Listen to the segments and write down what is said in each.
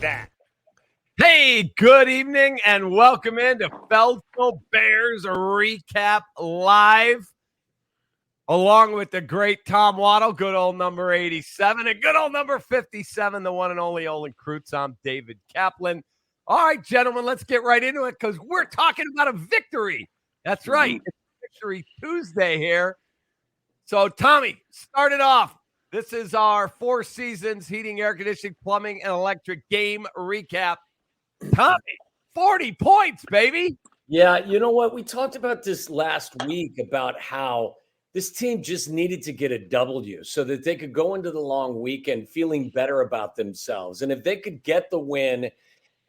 that. Hey, good evening and welcome into Feldco Bears Recap Live. Along with the great Tom Waddle, good old number 87, and good old number 57, the one and only Olin Kreutz. I'm David Kaplan. All right, gentlemen, let's get right into it because we're talking about a victory. That's right. It's Victory Tuesday here. So, Tommy, start it off. This is our 4 seasons heating, air conditioning, plumbing, and electric game recap. Tommy, 40 points, baby. Yeah, you know what? We talked about this last week about how this team just needed to get a W so that they could go into the long weekend feeling better about themselves. And if they could get the win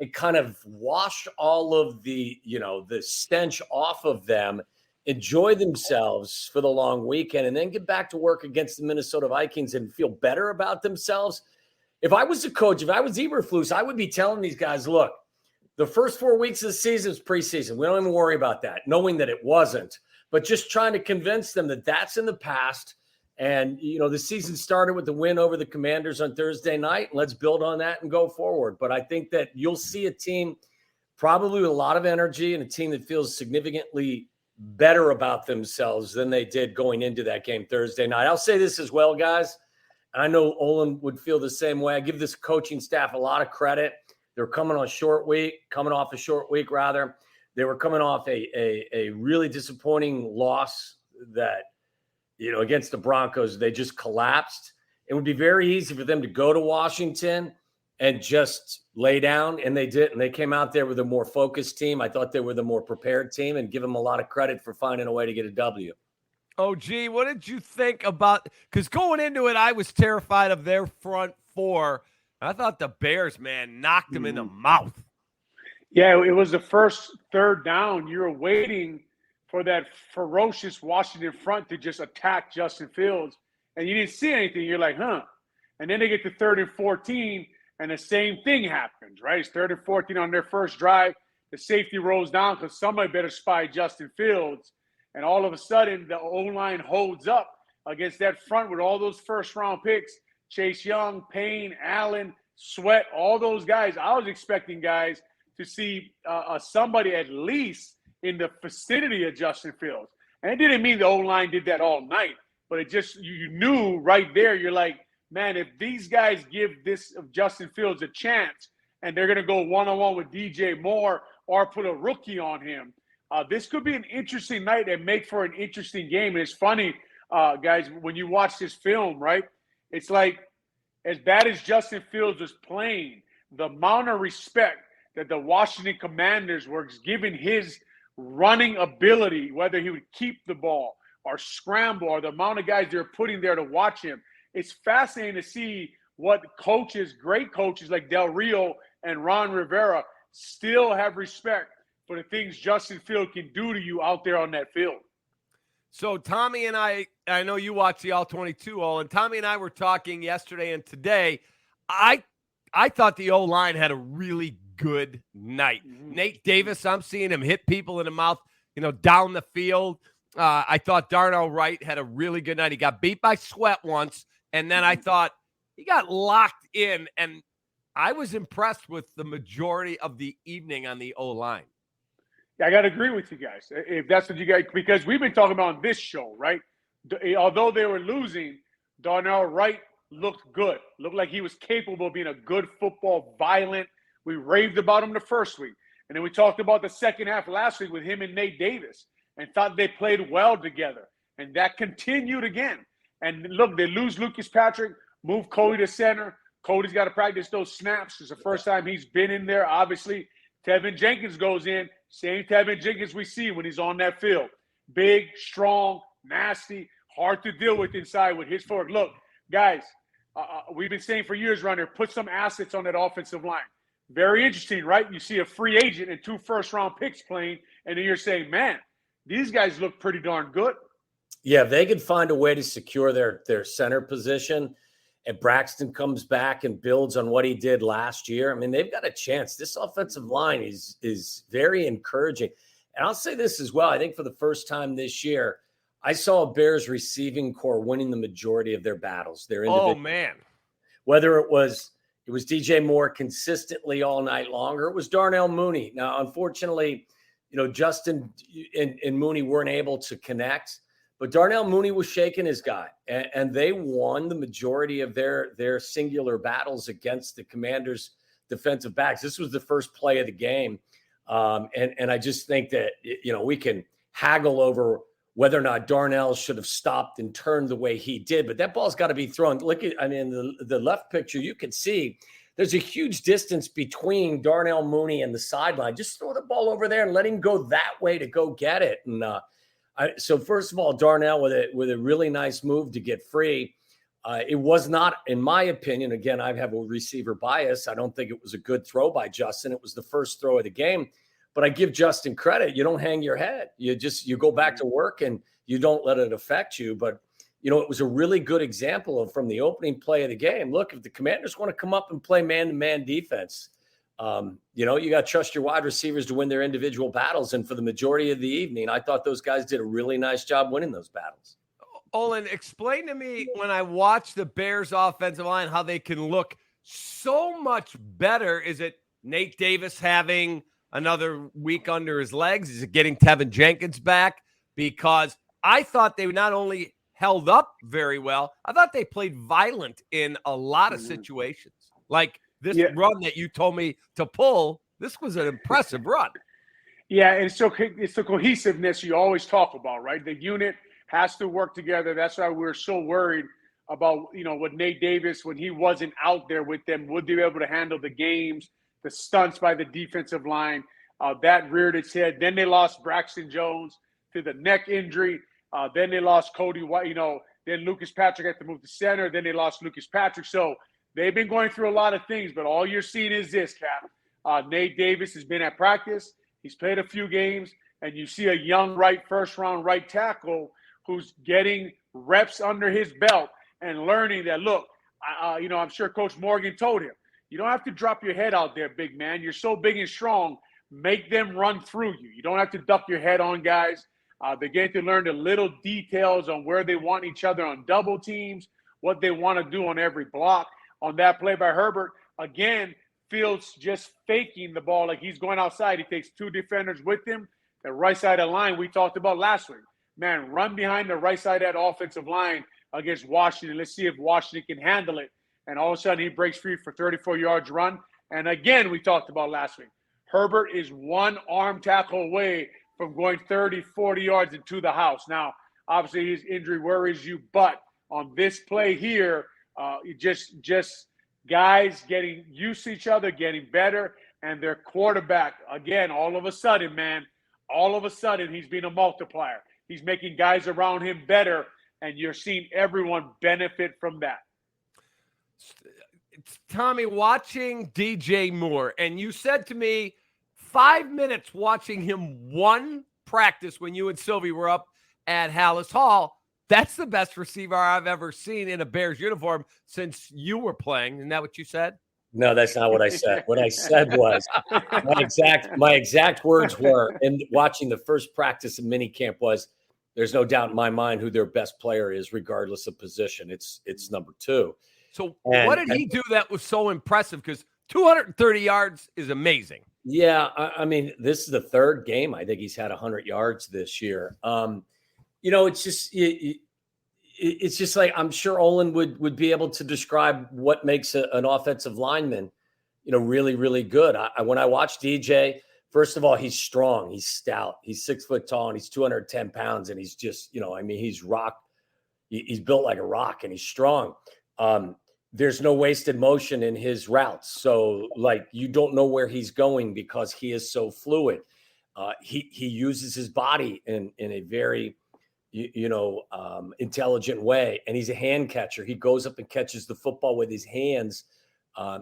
and kind of wash all of the stench off of them, enjoy themselves for the long weekend, and then get back to work against the Minnesota Vikings and feel better about themselves. If I was a coach, if I was Eberflus, I would be telling these guys, look, the first 4 weeks of the season is preseason. We don't even worry about that, knowing that it wasn't. But just trying to convince them that that's in the past. And, the season started with the win over the Commanders on Thursday night. Let's build on that and go forward. But I think that you'll see a team probably with a lot of energy and a team that feels significantly better about themselves than they did going into that game Thursday night. I'll say this as well, guys. And I know Olin would feel the same way. I give this coaching staff a lot of credit. They're coming off a short week. They were coming off a really disappointing loss that, against the Broncos. They just collapsed. It would be very easy for them to go to Washington and just lay down, and they did. And they came out there with a more focused team. I thought they were the more prepared team, and give them a lot of credit for finding a way to get a W. Oh, gee, what did you think about – because going into it, I was terrified of their front four. I thought the Bears, man, knocked them in the mouth. Yeah, it was the first third down. You were waiting for that ferocious Washington front to just attack Justin Fields, and you didn't see anything. You're like, huh. And then they get to 3rd and 14, and the same thing happens, right? It's 3rd and 14 on their first drive. The safety rolls down because somebody better spy Justin Fields. And all of a sudden, the O-line holds up against that front with all those first-round picks. Chase Young, Payne, Allen, Sweat, all those guys. I was expecting guys to see somebody at least in the vicinity of Justin Fields. And it didn't mean the O-line did that all night, but it just, you knew right there, you're like, man, if these guys give this of Justin Fields a chance and they're going to go one-on-one with DJ Moore or put a rookie on him, this could be an interesting night and make for an interesting game. And it's funny, guys, when you watch this film, right, it's like as bad as Justin Fields was playing, the amount of respect that the Washington Commanders were giving his running ability, whether he would keep the ball or scramble, or the amount of guys they're putting there to watch him. It's fascinating to see what coaches, great coaches like Del Rio and Ron Rivera, still have respect for the things Justin Fields can do to you out there on that field. So Tommy and I know you watch the All-22, All, and Tommy and I were talking yesterday and today. I thought the O-line had a really good night. Mm-hmm. Nate Davis, I'm seeing him hit people in the mouth, down the field. I thought Darnell Wright had a really good night. He got beat by Sweat once, and then I thought he got locked in, and I was impressed with the majority of the evening on the O-line. Yeah, I got to agree with you guys. If that's what you guys, because we've been talking about on this show, right? Although they were losing, Darnell Wright looked good. Looked like he was capable of being a good football, violent. We raved about him the first week. And then we talked about the second half last week with him and Nate Davis and thought they played well together. And that continued again. And look, they lose Lucas Patrick, move Cody to center. Cody's got to practice those snaps. It's the first time he's been in there, obviously. Tevin Jenkins goes in. Same Tevin Jenkins we see when he's on that field. Big, strong, nasty, hard to deal with inside with his forward. Look, guys, we've been saying for years around here, put some assets on that offensive line. Very interesting, right? You see a free agent and 2 first-round picks playing, and then you're saying, man, these guys look pretty darn good. Yeah, if they could find a way to secure their center position, and Braxton comes back and builds on what he did last year, I mean, they've got a chance. This offensive line is very encouraging. And I'll say this as well. I think for the first time this year, I saw a Bears receiving core winning the majority of their battles. Their individual, man. Whether it was It was DJ Moore consistently all night longer. It was Darnell Mooney. Now, unfortunately, Justin and Mooney weren't able to connect, but Darnell Mooney was shaking his guy, and they won the majority of their singular battles against the Commanders' defensive backs. This was the first play of the game. And I just think that, we can haggle over whether or not Darnell should have stopped and turned the way he did, but that ball's got to be thrown. Look at, the left picture, you can see there's a huge distance between Darnell Mooney and the sideline. Just throw the ball over there and let him go that way to go get it. And so first of all, Darnell with a really nice move to get free. It was not, in my opinion, again, I have a receiver bias. I don't think it was a good throw by Justin. It was the first throw of the game. But I give Justin credit. You don't hang your head. You go back to work and you don't let it affect you. But, it was a really good example from the opening play of the game. Look, if the Commanders want to come up and play man-to-man defense, you got to trust your wide receivers to win their individual battles. And for the majority of the evening, I thought those guys did a really nice job winning those battles. Olin, explain to me when I watch the Bears offensive line, how they can look so much better. Is it Nate Davis having another week under his legs? Is it getting Tevin Jenkins back? Because I thought they not only held up very well, I thought they played violent in a lot of situations. Like this run that you told me to pull, this was an impressive run. Yeah, and it's the cohesiveness you always talk about, right? The unit has to work together. That's why we're so worried about, with Nate Davis, when he wasn't out there with them, would they be able to handle the games, the stunts by the defensive line? That reared its head. Then they lost Braxton Jones to the neck injury. Then they lost Cody White. Then Lucas Patrick had to move to center. Then they lost Lucas Patrick. So they've been going through a lot of things, but all you're seeing is this, Cap. Nate Davis has been at practice. He's played a few games, and you see a young first-round right tackle who's getting reps under his belt and learning that, look, I'm sure Coach Morgan told him, you don't have to drop your head out there, big man. You're so big and strong. Make them run through you. You don't have to duck your head on guys. They're getting to learn the little details on where they want each other on double teams, what they want to do on every block. On that play by Herbert, again, Fields just faking the ball like he's going outside. He takes two defenders with him. The right side of the line we talked about last week. Man, run behind the right side of that offensive line against Washington. Let's see if Washington can handle it. And all of a sudden, he breaks free for 34 yards run. And again, we talked about last week. Herbert is one arm tackle away from going 30, 40 yards into the house. Now, obviously, his injury worries you. But on this play here, just guys getting used to each other, getting better. And their quarterback, again, all of a sudden, he's been a multiplier. He's making guys around him better, and you're seeing everyone benefit from that. Tommy, watching DJ Moore, and you said to me 5 minutes watching him one practice when you and Sylvie were up at Hallis Hall, that's the best receiver I've ever seen in a Bears uniform since you were playing. Isn't that what you said? No, that's not what I said. What I said was my exact words were, in watching the first practice of minicamp, was there's no doubt in my mind who their best player is, regardless of position. It's number two. So what did he do that was so impressive? Because 230 yards is amazing. Yeah, I mean, this is the third game I think he's had 100 yards this year. It's just like, I'm sure Olin would be able to describe what makes an offensive lineman, really, really good. When I watch DJ, first of all, he's strong, he's stout, he's 6 foot tall, and he's 210 pounds, and he's just, he's he's built like a rock, and he's strong. There's no wasted motion in his routes. So you don't know where he's going because he is so fluid. He uses his body in a very, intelligent way. And he's a hand catcher. He goes up and catches the football with his hands.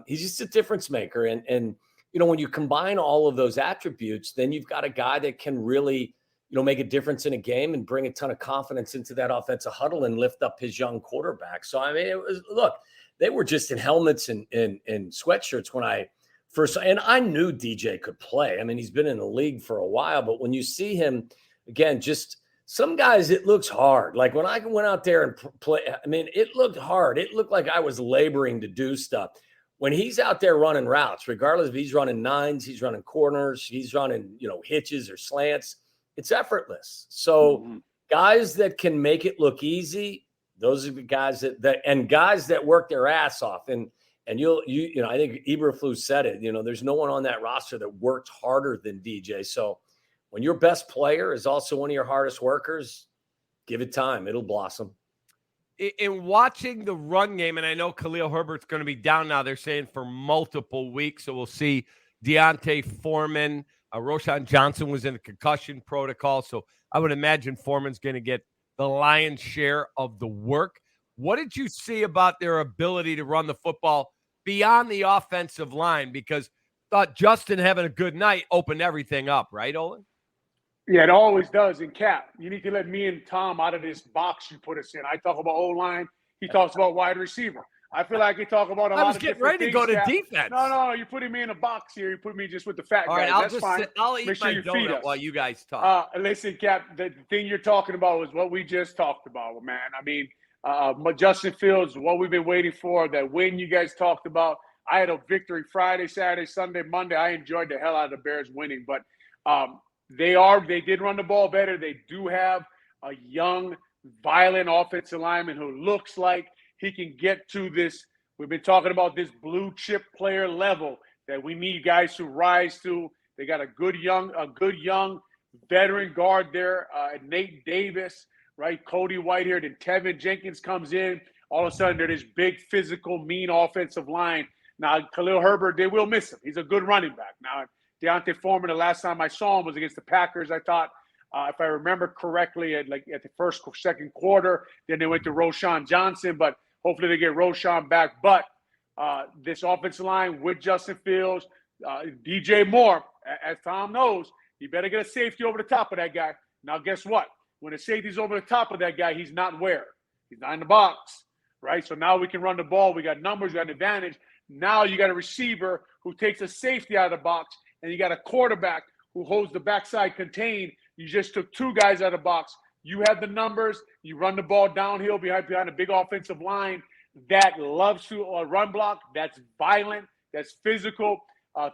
He's just a difference maker. And when you combine all of those attributes, then you've got a guy that can really, make a difference in a game and bring a ton of confidence into that offensive huddle and lift up his young quarterback. So, they were just in helmets and sweatshirts when I first, and I knew DJ could play. He's been in the league for a while, but when you see him, again, just some guys, it looks hard. Like when I went out there and play, it looked hard. It looked like I was laboring to do stuff. when he's out there running routes, regardless if he's running nines, he's running corners, he's running, hitches or slants, it's effortless. So guys that can make it look easy, those are the guys and guys that work their ass off. And I think Eberflus said it, there's no one on that roster that worked harder than DJ. So when your best player is also one of your hardest workers, give it time. It'll blossom. In watching the run game, and I know Khalil Herbert's going to be down now, they're saying for multiple weeks. So we'll see Deontay Foreman. Roshan Johnson was in a concussion protocol. So I would imagine Foreman's going to get the lion's share of the work. What did you see about their ability to run the football beyond the offensive line? Because I thought Justin having a good night opened everything up, right, Olin? Yeah, it always does. In Cap, you need to let me and Tom out of this box you put us in. I talk about O-line. He talks about wide receiver. I feel like he talk about a lot of different things. I was getting ready to go to defense. No, you're putting me in a box here. You put me just with the fat guys. All right, That's fine. I'll eat my donut while you guys talk. Listen, Cap, the thing you're talking about was what we just talked about, man. I mean, Justin Fields, what we've been waiting for, that win you guys talked about. I had a victory Friday, Saturday, Sunday, Monday. I enjoyed the hell out of the Bears winning, but they did run the ball better. They do have a young, violent offensive lineman who looks like he can get to this. We've been talking about this blue chip player level that we need guys to rise to. They got a good young veteran guard there, Nate Davis, right? Cody Whitehair, then Tevin Jenkins comes in. All of a sudden, they're this big, physical, mean offensive line. Now, Khalil Herbert, they will miss him. He's a good running back. Now, Deontay Foreman, the last time I saw him was against the Packers. I thought, if I remember correctly, at the second quarter, then they went to Roshan Johnson, but hopefully they get Roshan back. But this offensive line with Justin Fields, DJ Moore, as Tom knows, you better get a safety over the top of that guy. Now, guess what? When a safety's over the top of that guy, he's not where? He's not in the box, right? So now we can run the ball. We got numbers, we got an advantage. Now you got a receiver who takes a safety out of the box, and you got a quarterback who holds the backside contained. You just took two guys out of the box. You have the numbers. You run the ball downhill behind a big offensive line that loves to run block. That's violent. That's physical.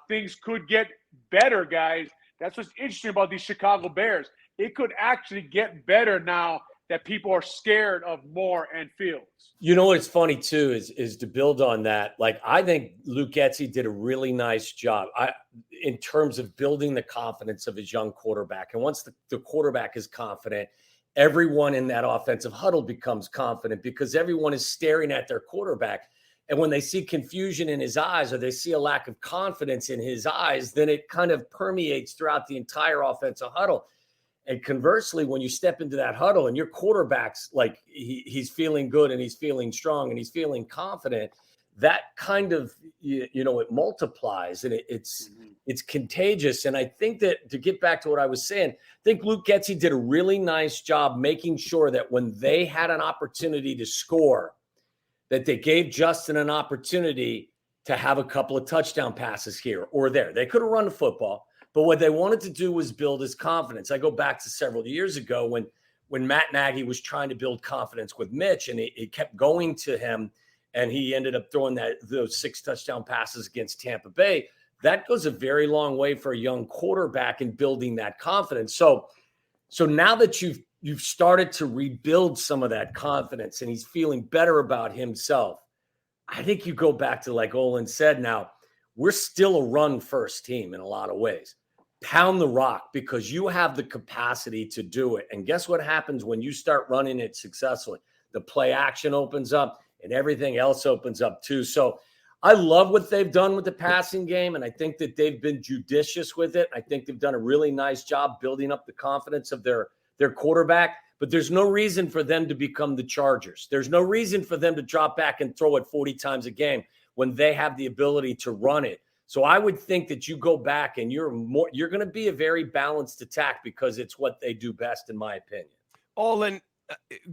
Things could get better, guys. That's what's interesting about these Chicago Bears. It could actually get better now that people are scared of Moore and Fields. You know what's funny, too, is to build on that. Like, I think Luke Getsy did a really nice job in terms of building the confidence of his young quarterback. And once the quarterback is confident, everyone in that offensive huddle becomes confident because everyone is staring at their quarterback. And when they see confusion in his eyes or they see a lack of confidence in his eyes, then it kind of permeates throughout the entire offensive huddle. And conversely, when you step into that huddle and your quarterback's like he's feeling good and he's feeling strong and he's feeling confident, that kind of, it multiplies and it's contagious. And I think that, to get back to what I was saying, I think Luke Getsy did a really nice job making sure that when they had an opportunity to score, that they gave Justin an opportunity to have a couple of touchdown passes here or there. They could have run the football, but what they wanted to do was build his confidence. I go back to several years ago when Matt Nagy was trying to build confidence with Mitch, and it kept going to him, and he ended up throwing those 6 touchdown passes against Tampa Bay. That goes a very long way for a young quarterback in building that confidence. So now that you've started to rebuild some of that confidence and he's feeling better about himself, I think you go back to, like Olin said, now we're still a run-first team in a lot of ways. Pound the rock because you have the capacity to do it. And guess what happens when you start running it successfully? The play action opens up and everything else opens up too. So I love what they've done with the passing game, and I think that they've been judicious with it. I think they've done a really nice job building up the confidence of their quarterback, but there's no reason for them to become the Chargers. There's no reason for them to drop back and throw it 40 times a game when they have the ability to run it. So I would think that you go back and you're going to be a very balanced attack because it's what they do best, in my opinion. Olin,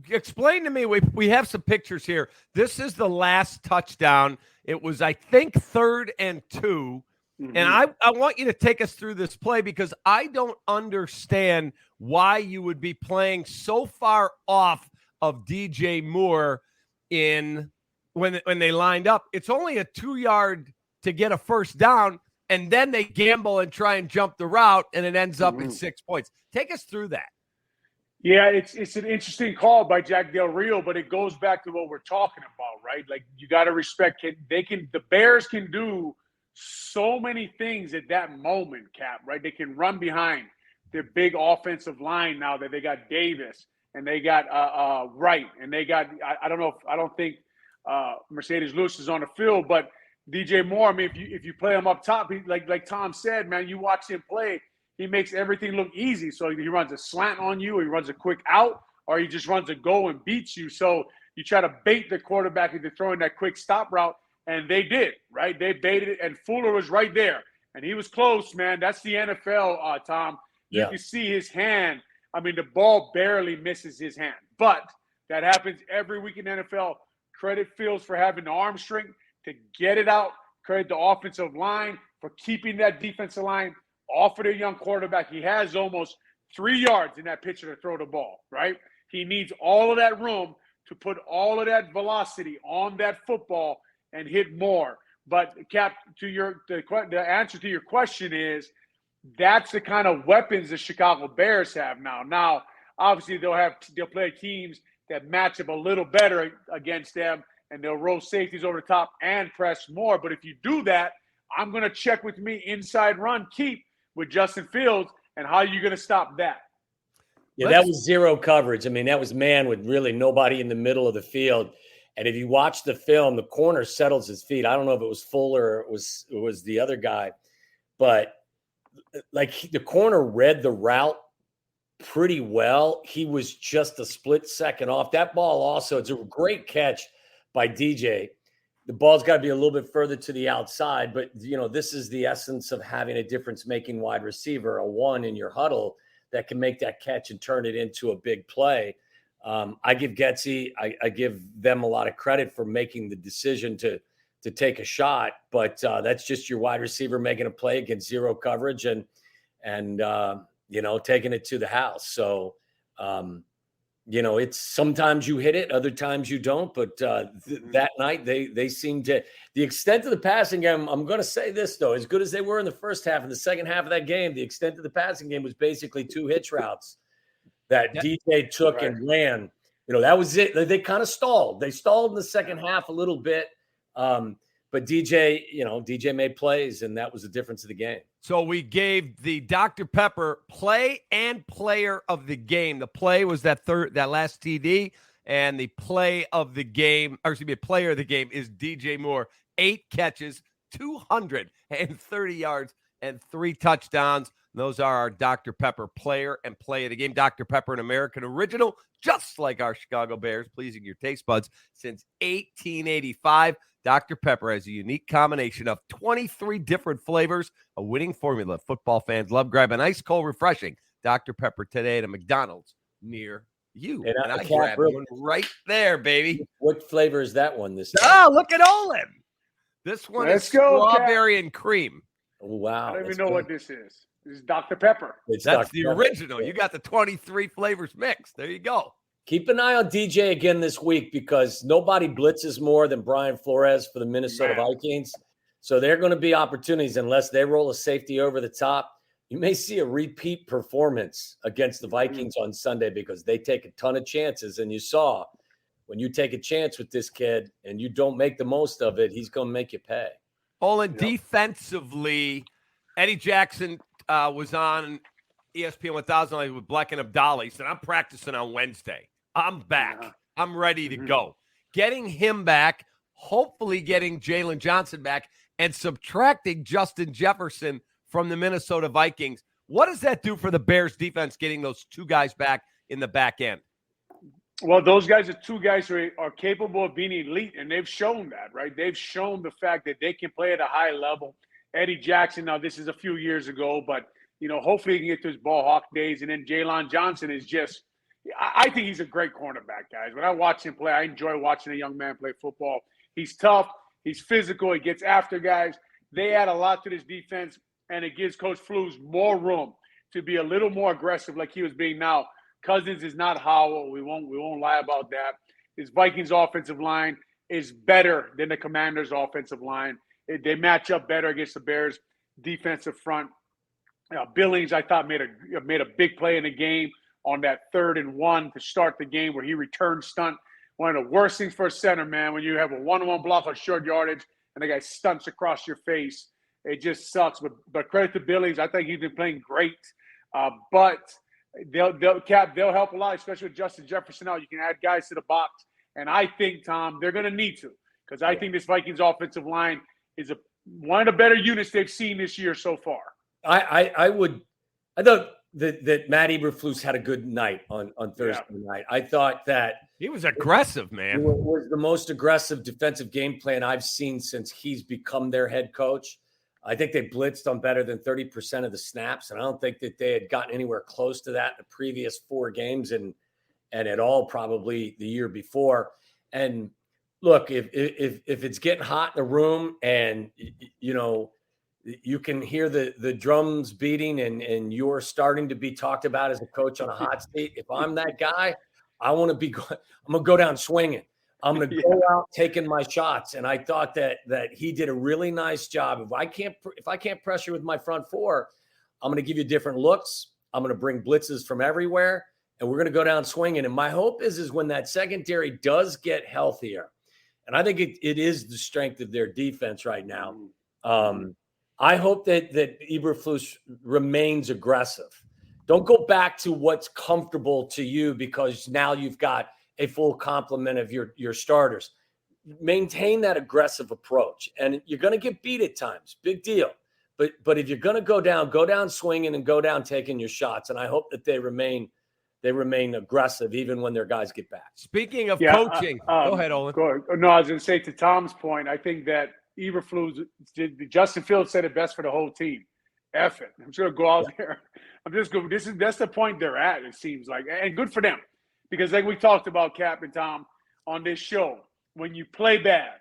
explain to me, we have some pictures here. This is the last touchdown. It was, I think, 3rd and 2. Mm-hmm. And I want you to take us through this play because I don't understand why you would be playing so far off of DJ Moore in when they lined up, it's only a 2-yard to get a first down, and then they gamble and try and jump the route, and it ends up in 6 points. Take us through that. Yeah, it's an interesting call by Jack Del Rio, but it goes back to what we're talking about, right? Like, you got to respect it. The Bears can do so many things at that moment, Cap, right? They can run behind their big offensive line now that they got Davis and they got Wright and they got I don't think Mercedes Lewis is on the field, but DJ Moore. I mean, if you play him up top, like Tom said, man, you watch him play. He makes everything look easy. So he runs a slant on you, or he runs a quick out, or he just runs a go and beats you. So you try to bait the quarterback into throwing that quick stop route, and they did, right? They baited it, and Fuller was right there. And he was close, man. That's the NFL, Tom. You can see his hand. I mean, the ball barely misses his hand. But that happens every week in the NFL. Credit Fields for having the arm strength to get it out. Credit the offensive line for keeping that defensive line off of their young quarterback. He has almost 3 yards in that pitcher to throw the ball, right? He needs all of that room to put all of that velocity on that football and hit more. But, Cap, the answer to your question is that's the kind of weapons the Chicago Bears have now. Now, obviously, they'll play teams that match up a little better against them, and they'll roll safeties over the top and press more. But if you do that, I'm going to check with me inside run keep with Justin Fields, and how are you going to stop that? Yeah, that was zero coverage. I mean, that was man with really nobody in the middle of the field. And if you watch the film, the corner settles his feet. I don't know if it was Fuller or it was the other guy, but like the corner read the route pretty well. He was just a split second off. That ball also, it's a great catch by DJ. The ball's got to be a little bit further to the outside, but, you know, this is the essence of having a difference-making wide receiver, a one in your huddle that can make that catch and turn it into a big play. I give Getsy, I give them a lot of credit for making the decision to take a shot, but that's just your wide receiver making a play against zero coverage and you know, taking it to the house. So, you know, it's sometimes you hit it, other times you don't. But that night they seemed to the extent of the passing game. I'm going to say this, though, as good as they were in the first half, in the second half of that game, the extent of the passing game was basically 2 hitch routes that DJ took and ran. You know, that was it. They kind of stalled. They stalled in the second half a little bit. But DJ made plays, and that was the difference of the game. So we gave the Dr. Pepper play and player of the game. The play was that last TD, and the play of the game, or excuse me, player of the game is DJ Moore. 8 catches, 230 yards, and 3 touchdowns. Those are our Dr. Pepper player and play of the game. Dr. Pepper, an American original, just like our Chicago Bears, pleasing your taste buds since 1885. Dr. Pepper has a unique combination of 23 different flavors, a winning formula football fans love. Grab an ice cold, refreshing Dr. Pepper today at a McDonald's near you. And I grabbed one right there, baby. What flavor is that one this time? Oh, look at Olin. This one is strawberry and cream. Oh, wow. I don't even know what this is. This is Dr. Pepper. That's the original. You got the 23 flavors mixed. There you go. Keep an eye on DJ again this week because nobody blitzes more than Brian Flores for the Minnesota Vikings. So there are going to be opportunities unless they roll a safety over the top. You may see a repeat performance against the Vikings on Sunday because they take a ton of chances. And you saw when you take a chance with this kid and you don't make the most of it, he's going to make you pay. Olin, defensively, Eddie Jackson was on ESPN 1000 with Black and Abdallah. He said, I'm practicing on Wednesday. I'm back. I'm ready to go. Getting him back, hopefully getting Jalen Johnson back, and subtracting Justin Jefferson from the Minnesota Vikings. What does that do for the Bears defense, getting those 2 guys back in the back end? Well, those guys are 2 guys who are capable of being elite, and they've shown that, right? They've shown the fact that they can play at a high level. Eddie Jackson, now this is a few years ago, but, you know, hopefully he can get to his ball hawk days. And then Jalen Johnson is just – I think he's a great cornerback, guys. When I watch him play, I enjoy watching a young man play football. He's tough. He's physical. He gets after guys. They add a lot to this defense, and it gives Coach Flus more room to be a little more aggressive like he was being now. Cousins is not Howell. We won't lie about that. This Vikings offensive line, is better than the Commanders' offensive line. They match up better against the Bears' defensive front. Billings, I thought, made a big play in the game on that 3rd and 1 to start the game where he returned stunt. One of the worst things for a center, man, when you have a 1-on-1 block on short yardage and the guy stunts across your face. It just sucks. But credit to Billings. I think he's been playing great. But they'll help a lot, especially with Justin Jefferson out. You can add guys to the box. And I think, Tom, they're going to need to, because I think this Vikings offensive line is one of the better units they've seen this year so far. I thought that Matt Eberflus had a good night on Thursday night. I thought that he was aggressive, man. It was the most aggressive defensive game plan I've seen since he's become their head coach. I think they blitzed on better than 30% of the snaps, and I don't think that they had gotten anywhere close to that in the previous 4 games and at all probably the year before. And look, if it's getting hot in the room and you can hear the drums beating and you're starting to be talked about as a coach on a hot seat, if I'm that guy, I'm going to go down swinging. I'm going to go out taking my shots. And I thought that he did a really nice job. If I can't pressure with my front 4, I'm going to give you different looks. I'm going to bring blitzes from everywhere, and we're going to go down swinging. And my hope is when that secondary does get healthier, and I think it is the strength of their defense right now. I hope that Eberflus remains aggressive. Don't go back to what's comfortable to you because now you've got a full complement of your starters. Maintain that aggressive approach, and you're going to get beat at times. Big deal. But if you're going to go down swinging and go down taking your shots. And I hope that they remain aggressive even when their guys get back. Speaking of coaching, go ahead, Olin. No, I was going to say, to Tom's point, I think that Eberflus, Justin Fields said it best for the whole team. F it. I'm just going to go out there. I'm just going. That's the point they're at. It seems like, and good for them, because like we talked about, Cap and Tom, on this show, when you play bad,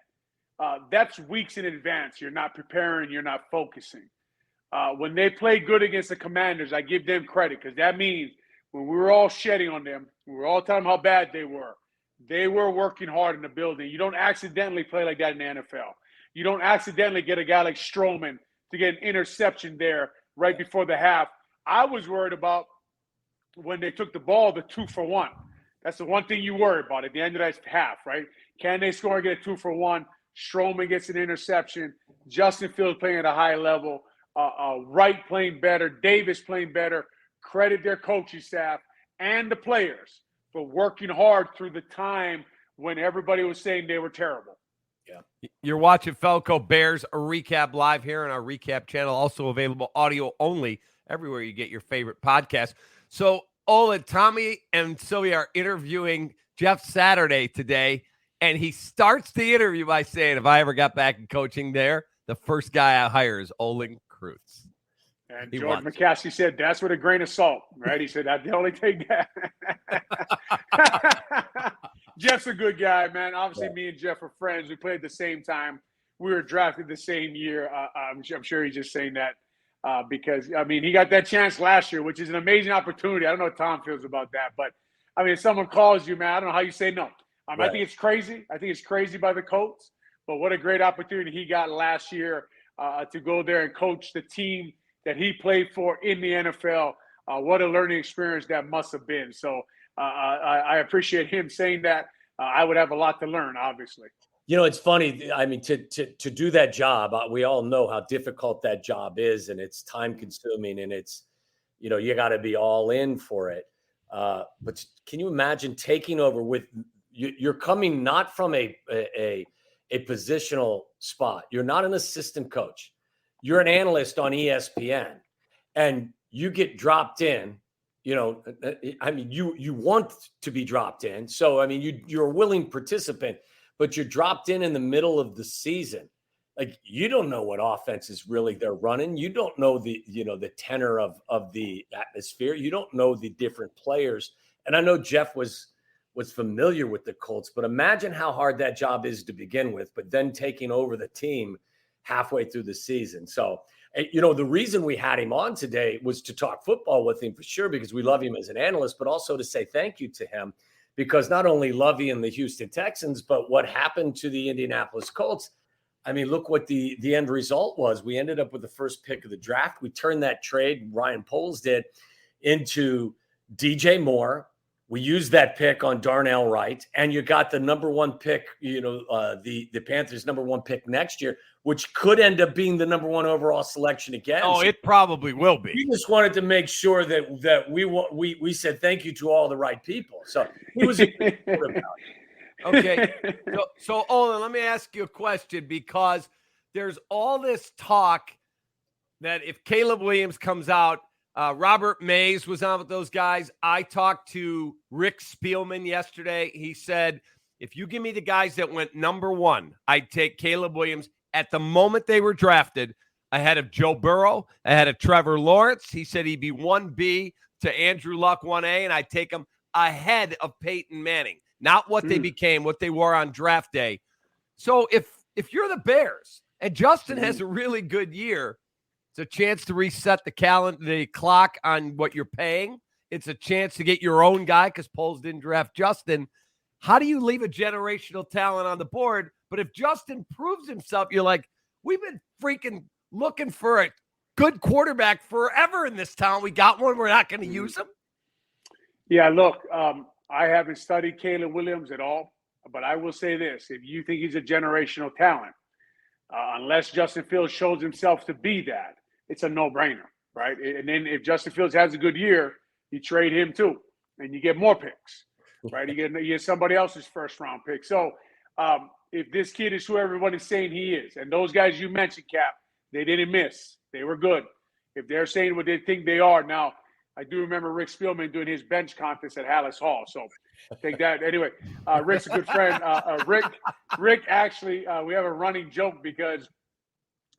that's weeks in advance. You're not preparing. You're not focusing. When they play good against the Commanders, I give them credit, because that means when we were all shedding on them, we were all telling them how bad they were working hard in the building. You don't accidentally play like that in the NFL. You don't accidentally get a guy like Strowman to get an interception there right before the half. I was worried about when they took the ball, the 2-for-1. That's the one thing you worry about at the end of that half, right? Can they score and get a 2-for-1? Strowman gets an interception. Justin Fields playing at a high level. Wright playing better. Davis playing better. Credit their coaching staff and the players for working hard through the time when everybody was saying they were terrible. Yeah. You're watching Feldco Bears Recap live here on our Recap channel, also available audio only everywhere you get your favorite podcast. So Olin, Tommy, and Sylvia are interviewing Jeff Saturday today, and he starts the interview by saying, if I ever got back in coaching there, the first guy I hire is Olin Kreutz. And George McCaskey said, that's with a grain of salt, right? He said, I'd only take that. Jeff's a good guy, man. Obviously, me and Jeff are friends. We played at the same time. We were drafted the same year. I'm sure he's just saying that because, I mean, he got that chance last year, which is an amazing opportunity. I don't know what Tom feels about that. But, I mean, if someone calls you, man, I don't know how you say no. I think it's crazy. I think it's crazy by the Colts. But what a great opportunity he got last year to go there and coach the team that he played for in the NFL. What a learning experience that must have been. So I appreciate him saying that. I would have a lot to learn, obviously. You know, it's funny. I mean, to do that job, we all know how difficult that job is, and it's time consuming, and it's, you know, you got to be all in for it. But can you imagine taking over with you're coming not from a positional spot. You're not an assistant coach. You're an analyst on ESPN, and you get dropped in. You know, I mean, you want to be dropped in. So, I mean, you're a willing participant, but you're dropped in the middle of the season. Like, you don't know what offenses really they're running. You don't know the tenor of the atmosphere. You don't know the different players. And I know Jeff was familiar with the Colts, but imagine how hard that job is to begin with, but then taking over the team halfway through the season. So, you know, the reason we had him on today was to talk football with him for sure, because we love him as an analyst, but also to say thank you to him, because not only Lovey and the Houston Texans, but what happened to the Indianapolis Colts. I mean, look what the end result was. We ended up with the first pick of the draft. We turned that trade, Ryan Poles did, into DJ Moore. We used that pick on Darnell Wright, and you got the number one pick, the Panthers' number one pick next year, which could end up being the number one overall selection again. Oh, it probably will be. We just wanted to make sure that we said thank you to all the right people. So he was a good quarterback. Okay. So Olin, let me ask you a question, because there's all this talk that if Caleb Williams comes out, Robert Mays was on with those guys. I talked to Rick Spielman yesterday. He said, if you give me the guys that went number one, I'd take Caleb Williams at the moment they were drafted ahead of Joe Burrow, ahead of Trevor Lawrence. He said he'd be 1B to Andrew Luck 1A, and I'd take him ahead of Peyton Manning. Not what they became, what they were on draft day. So if you're the Bears and Justin has a really good year, it's a chance to reset the clock on what you're paying. It's a chance to get your own guy because Poles didn't draft Justin. How do you leave a generational talent on the board? But if Justin proves himself, you're like, we've been freaking looking for a good quarterback forever in this town. We got one. We're not going to use him. Yeah, look, I haven't studied Caleb Williams at all, but I will say this. If you think he's a generational talent, unless Justin Fields shows himself to be that, it's a no-brainer, right? And then if Justin Fields has a good year, you trade him too, and you get more picks, right? You get somebody else's first-round pick. So if this kid is who everybody's saying he is, and those guys you mentioned, Cap, they didn't miss. They were good. If they're saying what they think they are now, I do remember Rick Spielman doing his bench contest at Hallis Hall. So take that. Anyway, Rick's a good friend. Rick actually, we have a running joke because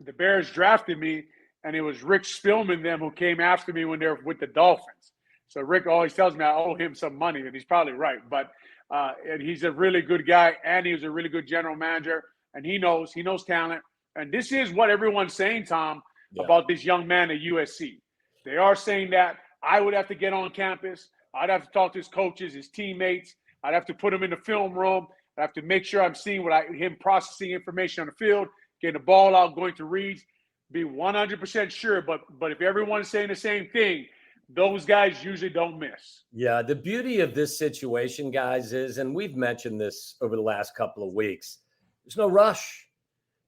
the Bears drafted me, and it was Rick Spielman them who came after me when they were with the Dolphins. So Rick always tells me I owe him some money, and he's probably right. But and he's a really good guy, and he was a really good general manager, and he knows talent. And this is what everyone's saying, Tom, about this young man at USC. They are saying that. I would have to get on campus. I'd have to talk to his coaches, his teammates. I'd have to put him in the film room. I'd have to make sure I'm seeing him processing information on the field, getting the ball out, going to reads, be 100% sure. But if everyone's saying the same thing, those guys usually don't miss. Yeah, the beauty of this situation, guys, is, and we've mentioned this over the last couple of weeks, there's no rush.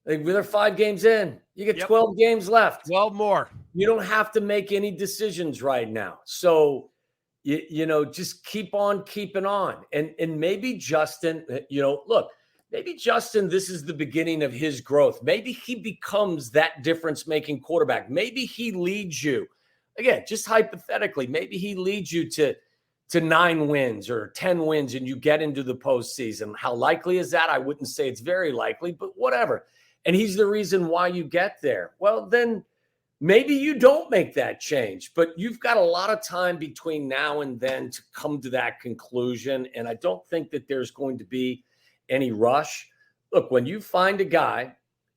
They're 5 games in. You get 12 games left. 12 more. You don't have to make any decisions right now. So, just keep on keeping on. And maybe Justin, look, maybe Justin, this is the beginning of his growth. Maybe he becomes that difference-making quarterback. Maybe he leads you. Again, just hypothetically, maybe he leads you to 9 wins or 10 wins and you get into the postseason. How likely is that? I wouldn't say it's very likely, but whatever. And he's the reason why you get there. Well, then maybe you don't make that change, but you've got a lot of time between now and then to come to that conclusion. And I don't think that there's going to be any rush. Look, when you find a guy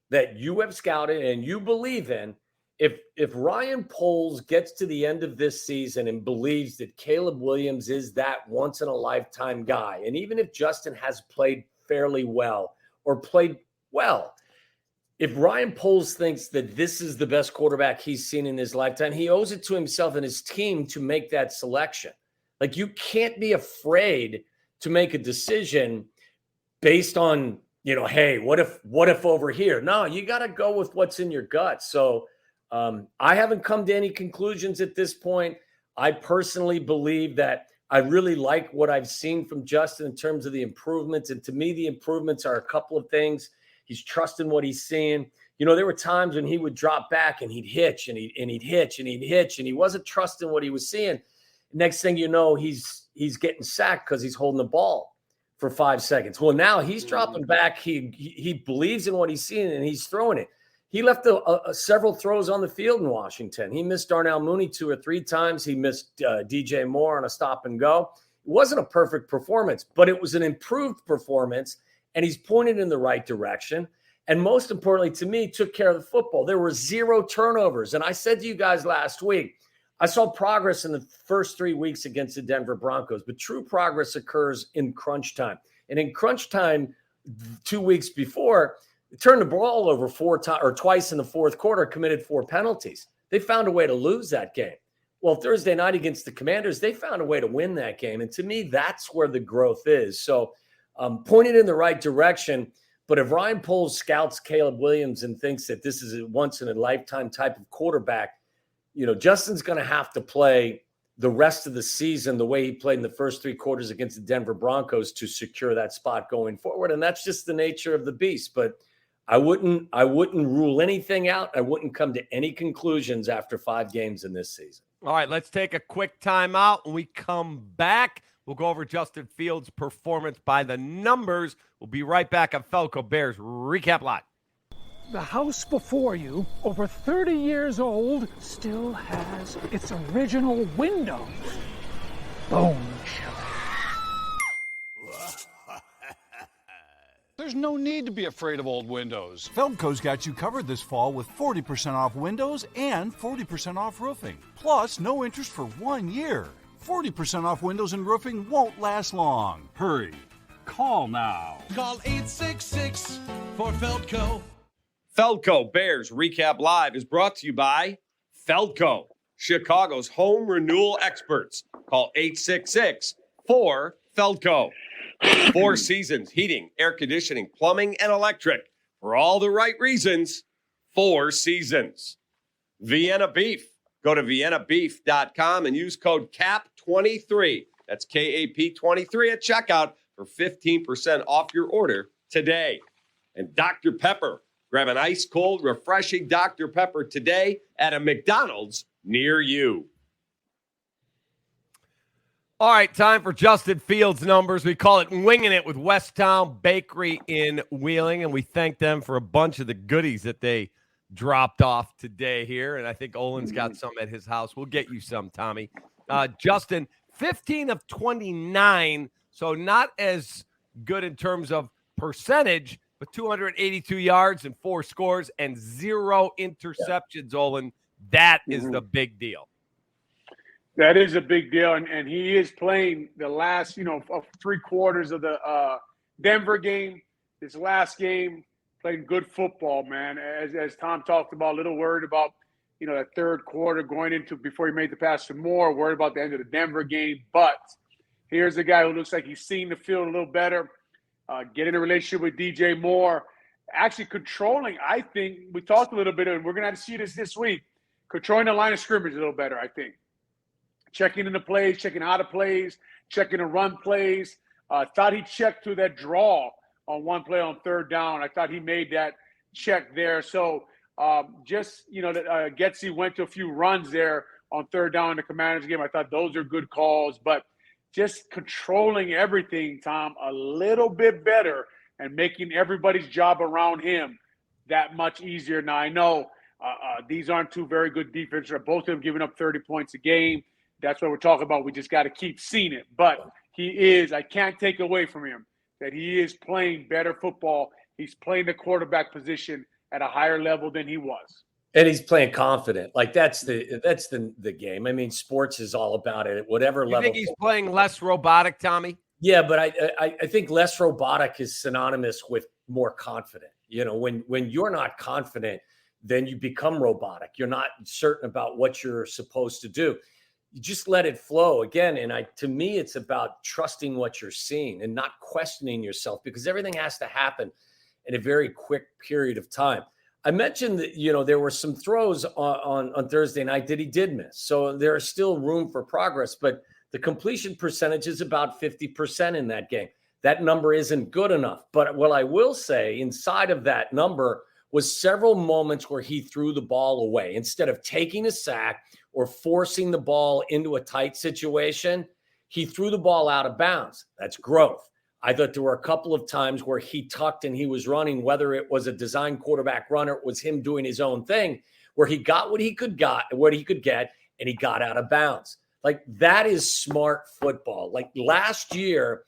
that you have scouted and you believe in, if Ryan Poles gets to the end of this season and believes that Caleb Williams is that once-in-a-lifetime guy, and even if Justin has played fairly well or played well, if Ryan Poles thinks that this is the best quarterback he's seen in his lifetime, he owes it to himself and his team to make that selection. Like, you can't be afraid to make a decision based on, hey, what if over here? No, you got to go with what's in your gut. So I haven't come to any conclusions at this point. I personally believe that I really like what I've seen from Justin in terms of the improvements. And to me, the improvements are a couple of things. He's trusting what he's seeing. There were times when he would drop back and he'd hitch and he'd hitch and he'd hitch, and he wasn't trusting what he was seeing. Next thing you know, he's getting sacked because he's holding the ball for 5 seconds. Well, now he's dropping back. He believes in what he's seeing and he's throwing it. He left several throws on the field in Washington. He missed Darnell Mooney 2 or 3 times. He missed DJ Moore on a stop and go. It wasn't a perfect performance, but it was an improved performance. And he's pointed in the right direction. And most importantly to me, took care of the football. There were 0 turnovers. And I said to you guys last week, I saw progress in the first 3 weeks against the Denver Broncos, but true progress occurs in crunch time. And in crunch time, 2 weeks before, they turned the ball over twice in the fourth quarter, committed 4 penalties. They found a way to lose that game. Well, Thursday night against the Commanders, they found a way to win that game. And to me, that's where the growth is. So pointed in the right direction. But if Ryan Poles scouts Caleb Williams and thinks that this is a once-in-a-lifetime type of quarterback, Justin's going to have to play the rest of the season the way he played in the first 3 quarters against the Denver Broncos to secure that spot going forward. And that's just the nature of the beast. But I wouldn't rule anything out. I wouldn't come to any conclusions after 5 games in this season. All right, let's take a quick timeout. When we come back, we'll go over Justin Fields' performance by the numbers. We'll be right back on Feldco Bears Recap Live. The house before you, over 30 years old, still has its original windows. Bone chiller. There's no need to be afraid of old windows. Feldco's got you covered this fall with 40% off windows and 40% off roofing. Plus, no interest for 1 year. 40% off windows and roofing won't last long. Hurry. Call now. Call 866 for Feldco. Feldco Bears Recap Live is brought to you by Feldco, Chicago's home renewal experts. Call 866-4-FELDCO. 4 Seasons, heating, air conditioning, plumbing, and electric. For all the right reasons, 4 Seasons. Vienna Beef. Go to viennabeef.com and use code CAP23. That's KAP23 at checkout for 15% off your order today. And Dr. Pepper. Grab an ice-cold, refreshing Dr. Pepper today at a McDonald's near you. All right, time for Justin Fields numbers. We call it Winging It with Westtown Bakery in Wheeling, and we thank them for a bunch of the goodies that they dropped off today here, and I think Olin's got some at his house. We'll get you some, Tommy. Justin, 15 of 29, so not as good in terms of percentage, but 282 yards and 4 scores and 0 interceptions, Olin. That is the big deal. That is a big deal, and he is playing the last, 3 quarters of the Denver game. His last game, playing good football, man. As Tom talked about, a little worried about, that third quarter going into before he made the pass to Moore, worried about the end of the Denver game. But here's a guy who looks like he's seeing the field a little better. Getting a relationship with DJ Moore, actually controlling, I think, we talked a little bit, and we're going to have to see this week, controlling the line of scrimmage a little better, I think. Checking in the plays, checking out of plays, checking the run plays. Thought he checked through that draw on one play on third down. I thought he made that check there. So Getsy went to a few runs there on third down in the Commanders game. I thought those are good calls, but just controlling everything, Tom, a little bit better and making everybody's job around him that much easier. Now, I know these aren't 2 very good defenses. Both of them giving up 30 points a game. That's what we're talking about. We just got to keep seeing it. But I can't take away from him that he is playing better football. He's playing the quarterback position at a higher level than he was. And he's playing confident. Like that's the game. I mean, sports is all about it at whatever level. You think he's playing less robotic, Tommy? Yeah, but I think less robotic is synonymous with more confident. When you're not confident, then you become robotic. You're not certain about what you're supposed to do. You just let it flow again. And to me, it's about trusting what you're seeing and not questioning yourself, because everything has to happen in a very quick period of time. I mentioned that, there were some throws on Thursday night that he did miss. So there is still room for progress, but the completion percentage is about 50% in that game. That number isn't good enough. But what I will say inside of that number was several moments where he threw the ball away. Instead of taking a sack or forcing the ball into a tight situation, he threw the ball out of bounds. That's growth. I thought there were a couple of times where he tucked and he was running, whether it was a design quarterback run or it was him doing his own thing, where he got what he could get, and he got out of bounds. Like, that is smart football. Like last year,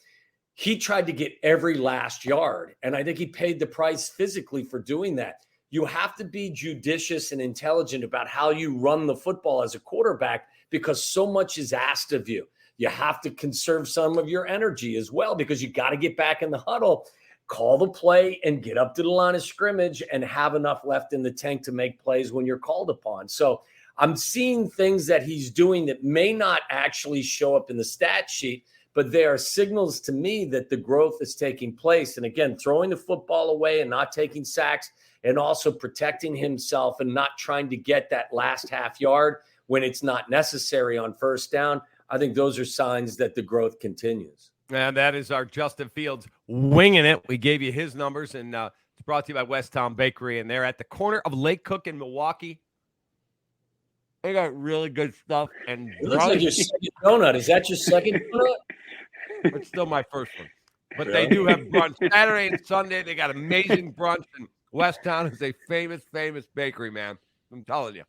he tried to get every last yard, and I think he paid the price physically for doing that. You have to be judicious and intelligent about how you run the football as a quarterback, because so much is asked of you. You have to conserve some of your energy as well because you got to get back in the huddle, call the play, and get up to the line of scrimmage and have enough left in the tank to make plays when you're called upon. So I'm seeing things that he's doing that may not actually show up in the stat sheet, but they are signals to me that the growth is taking place. And again, throwing the football away and not taking sacks and also protecting himself and not trying to get that last half yard when it's not necessary on first down. I think those are signs that the growth continues. And that is our Justin Fields winging it. We gave you his numbers, and it's brought to you by West Town Bakery, and they're at the corner of Lake Cook in Milwaukee. They got really good stuff. And it looks like your second donut. Is that your second donut? It's still my first one. But they do have brunch Saturday and Sunday. They got amazing brunch, and West Town is a famous, famous bakery, man. I'm telling you.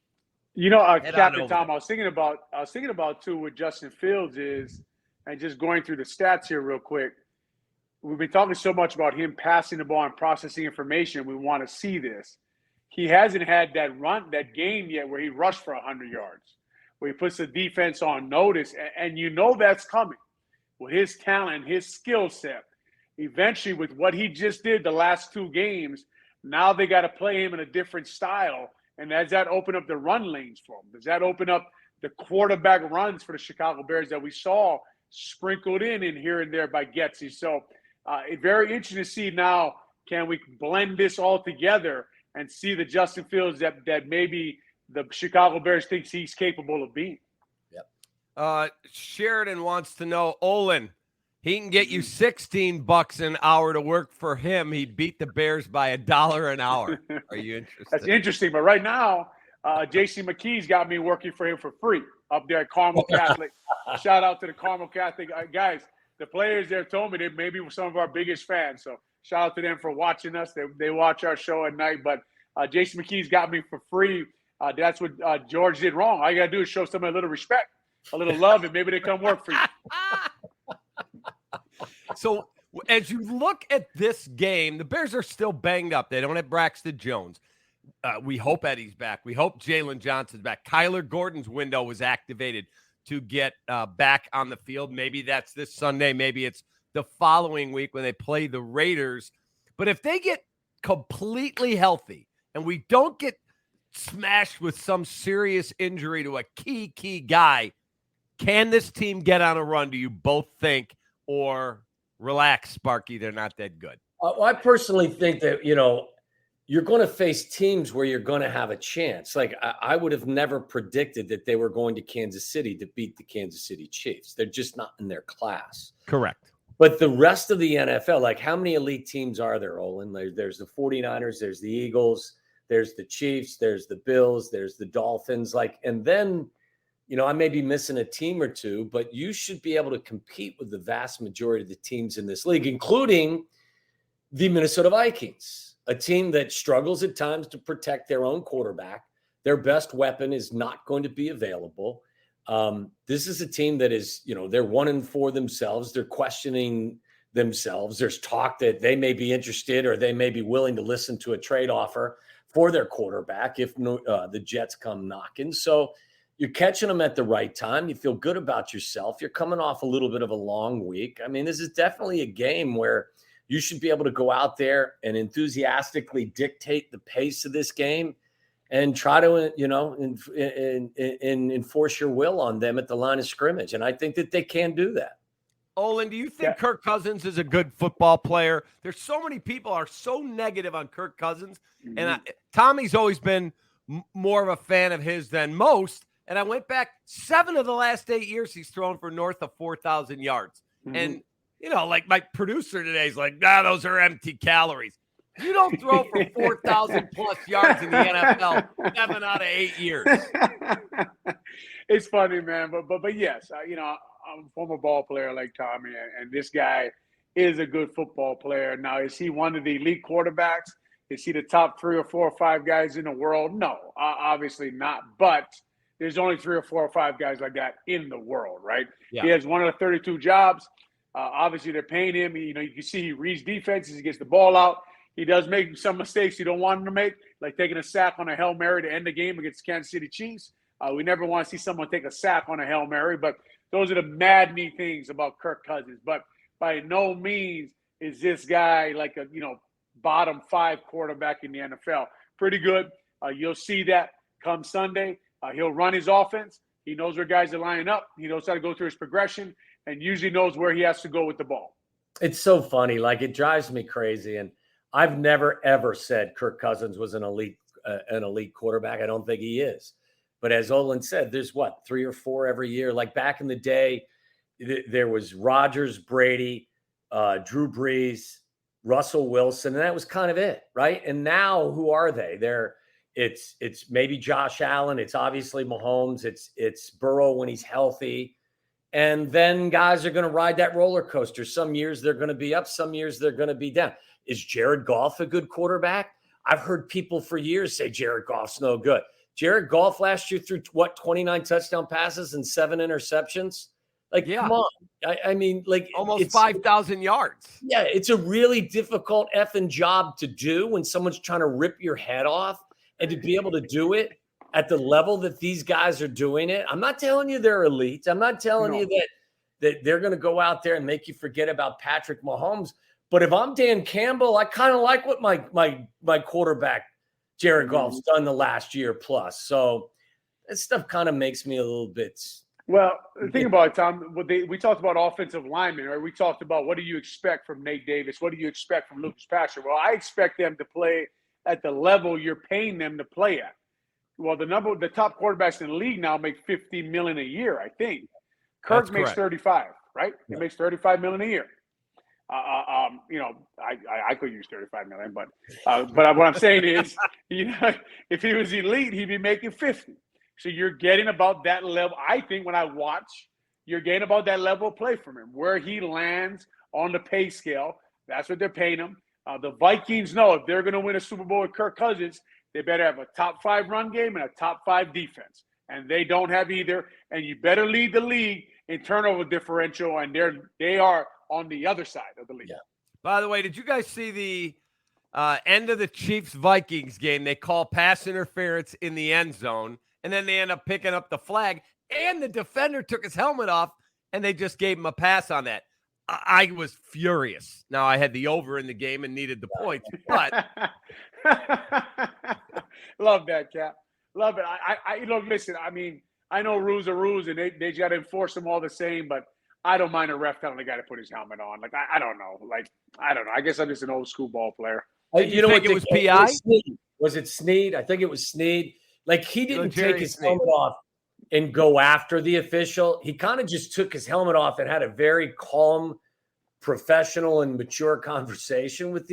You know, Captain Tom, I was thinking about too with Justin Fields is, and just going through the stats here real quick. We've been talking so much about him passing the ball and processing information. We want to see this. He hasn't had that game yet where he rushed for 100 yards, where he puts the defense on notice, and you know that's coming with his talent, his skill set. Eventually, with what he just did the last 2 games, now they got to play him in a different style. And does that open up the run lanes for him? Does that open up the quarterback runs for the Chicago Bears that we saw sprinkled in here and there by Getsy? So it's very interesting to see now, can we blend this all together and see the Justin Fields that maybe the Chicago Bears thinks he's capable of being? Yep. Sheridan wants to know, Olin, he can get you $16 an hour to work for him. He beat the Bears by $1 an hour. Are you interested? That's interesting. But right now, J.C. McKee's got me working for him for free up there at Carmel Catholic. Shout out to the Carmel Catholic guys. The players there told me they maybe were some of our biggest fans. So shout out to them for watching us. They watch our show at night. But J.C. McKee's got me for free. That's what George did wrong. All you got to do is show somebody a little respect, a little love, and maybe they come work for you. So as you look at this game, the Bears are still banged up. They don't have Braxton Jones. We hope Eddie's back. We hope Jalen Johnson's back. Kyler Gordon's window was activated to get back on the field. Maybe that's this Sunday. Maybe it's the following week when they play the Raiders. But if they get completely healthy and we don't get smashed with some serious injury to a key guy, can this team get on a run, do you both think? Or relax, Sparky, they're not that good? Well, I personally think that, you're going to face teams where you're going to have a chance. Like, I would have never predicted that they were going to Kansas City to beat the Kansas City Chiefs. They're just not in their class. Correct. But the rest of the NFL, like, how many elite teams are there, Olin? There's the 49ers, there's the Eagles, there's the Chiefs, there's the Bills, there's the Dolphins. And then, I may be missing a team or two, but you should be able to compete with the vast majority of the teams in this league, including the Minnesota Vikings, a team that struggles at times to protect their own quarterback. Their best weapon is not going to be available. This is a team that is, they're 1-4 themselves. They're questioning themselves. There's talk that they may be interested or they may be willing to listen to a trade offer for their quarterback if the Jets come knocking. So you're catching them at the right time. You feel good about yourself. You're coming off a little bit of a long week. I mean, this is definitely a game where you should be able to go out there and enthusiastically dictate the pace of this game and try to, enforce your will on them at the line of scrimmage. And I think that they can do that. Olin, do you think Kirk Cousins is a good football player? There's so many people are so negative on Kirk Cousins. Mm-hmm. And Tommy's always been more of a fan of his than most. And I went back 7 of the last 8 years, he's thrown for north of 4,000 yards. Mm-hmm. And, like my producer today is like, those are empty calories. You don't throw for 4,000 plus yards in the NFL 7 out of 8 years. It's funny, man. But yes, I'm a former ball player like Tommy, and this guy is a good football player. Now, is he one of the elite quarterbacks? Is he the top 3 or 4 or 5 guys in the world? No, obviously not. But there's only 3 or 4 or 5 guys like that in the world, right? Yeah. He has one of the 32 jobs. Obviously, they're paying him. You can see he reads defenses. He gets the ball out. He does make some mistakes you don't want him to make, like taking a sack on a Hail Mary to end the game against Kansas City Chiefs. We never want to see someone take a sack on a Hail Mary, but those are the mad me things about Kirk Cousins. But by no means is this guy like a, bottom 5 quarterback in the NFL. Pretty good. You'll see that come Sunday. He'll run his offense. He knows where guys are lining up. He knows how to go through his progression and usually knows where he has to go with the ball. It's so funny. Like, it drives me crazy. And I've never, ever said Kirk Cousins was an elite quarterback. I don't think he is. But as Olin said, there's 3 or 4 every year. Like back in the day, there was Rodgers, Brady, Drew Brees, Russell Wilson, and that was kind of it, right? And now who are they? It's maybe Josh Allen. It's obviously Mahomes. It's Burrow when he's healthy. And then guys are going to ride that roller coaster. Some years they're going to be up. Some years they're going to be down. Is Jared Goff a good quarterback? I've heard people for years say Jared Goff's no good. Jared Goff last year threw 29 touchdown passes and 7 interceptions. Like, come on. I mean, like, almost 5,000 yards. Yeah, it's a really difficult effing job to do when someone's trying to rip your head off, and to be able to do it at the level that these guys are doing it. I'm not telling you they're elite. I'm not telling you that they're going to go out there and make you forget about Patrick Mahomes. But if I'm Dan Campbell, I kind of like what my quarterback Jared Goff's done the last year plus. So that stuff kind of makes me a little bit. Well, think about it, Tom. We talked about offensive linemen, right? We talked about what do you expect from Nate Davis? What do you expect from Lucas Patrick? Well, I expect them to play at the level you're paying them to play at. Well, the top quarterbacks in the league now make $50 million a year, I think. Kirk makes 35, right? He makes $35 million a year. I could use 35 million, but what I'm saying is, if he was elite, he'd be making 50. So you're getting about that level. I think when I watch, you're getting about that level of play from him, where he lands on the pay scale. That's what they're paying him. The Vikings know if they're going to win a Super Bowl with Kirk Cousins, they better have a top 5 run game and a top 5 defense. And they don't have either. And you better lead the league in turnover differential. And they are on the other side of the league. Yeah. By the way, did you guys see the end of the Chiefs-Vikings game? They call pass interference in the end zone, and then they end up picking up the flag, and the defender took his helmet off, and they just gave him a pass on that. I was furious. Now, I had the over in the game and needed the points, but love that, Cap. Love it. I look, listen, I mean, I know rules are rules, and they got to enforce them all the same, but I don't mind a ref telling the guy to put his helmet on. Like, I don't know. Like, I don't know. I guess I'm just an old school ball player. You know what? It was PI? Was it Snead? I think it was Snead. Like, he didn't take his helmet off and go after the official. He kind of just took his helmet off and had a very calm, professional, and mature conversation with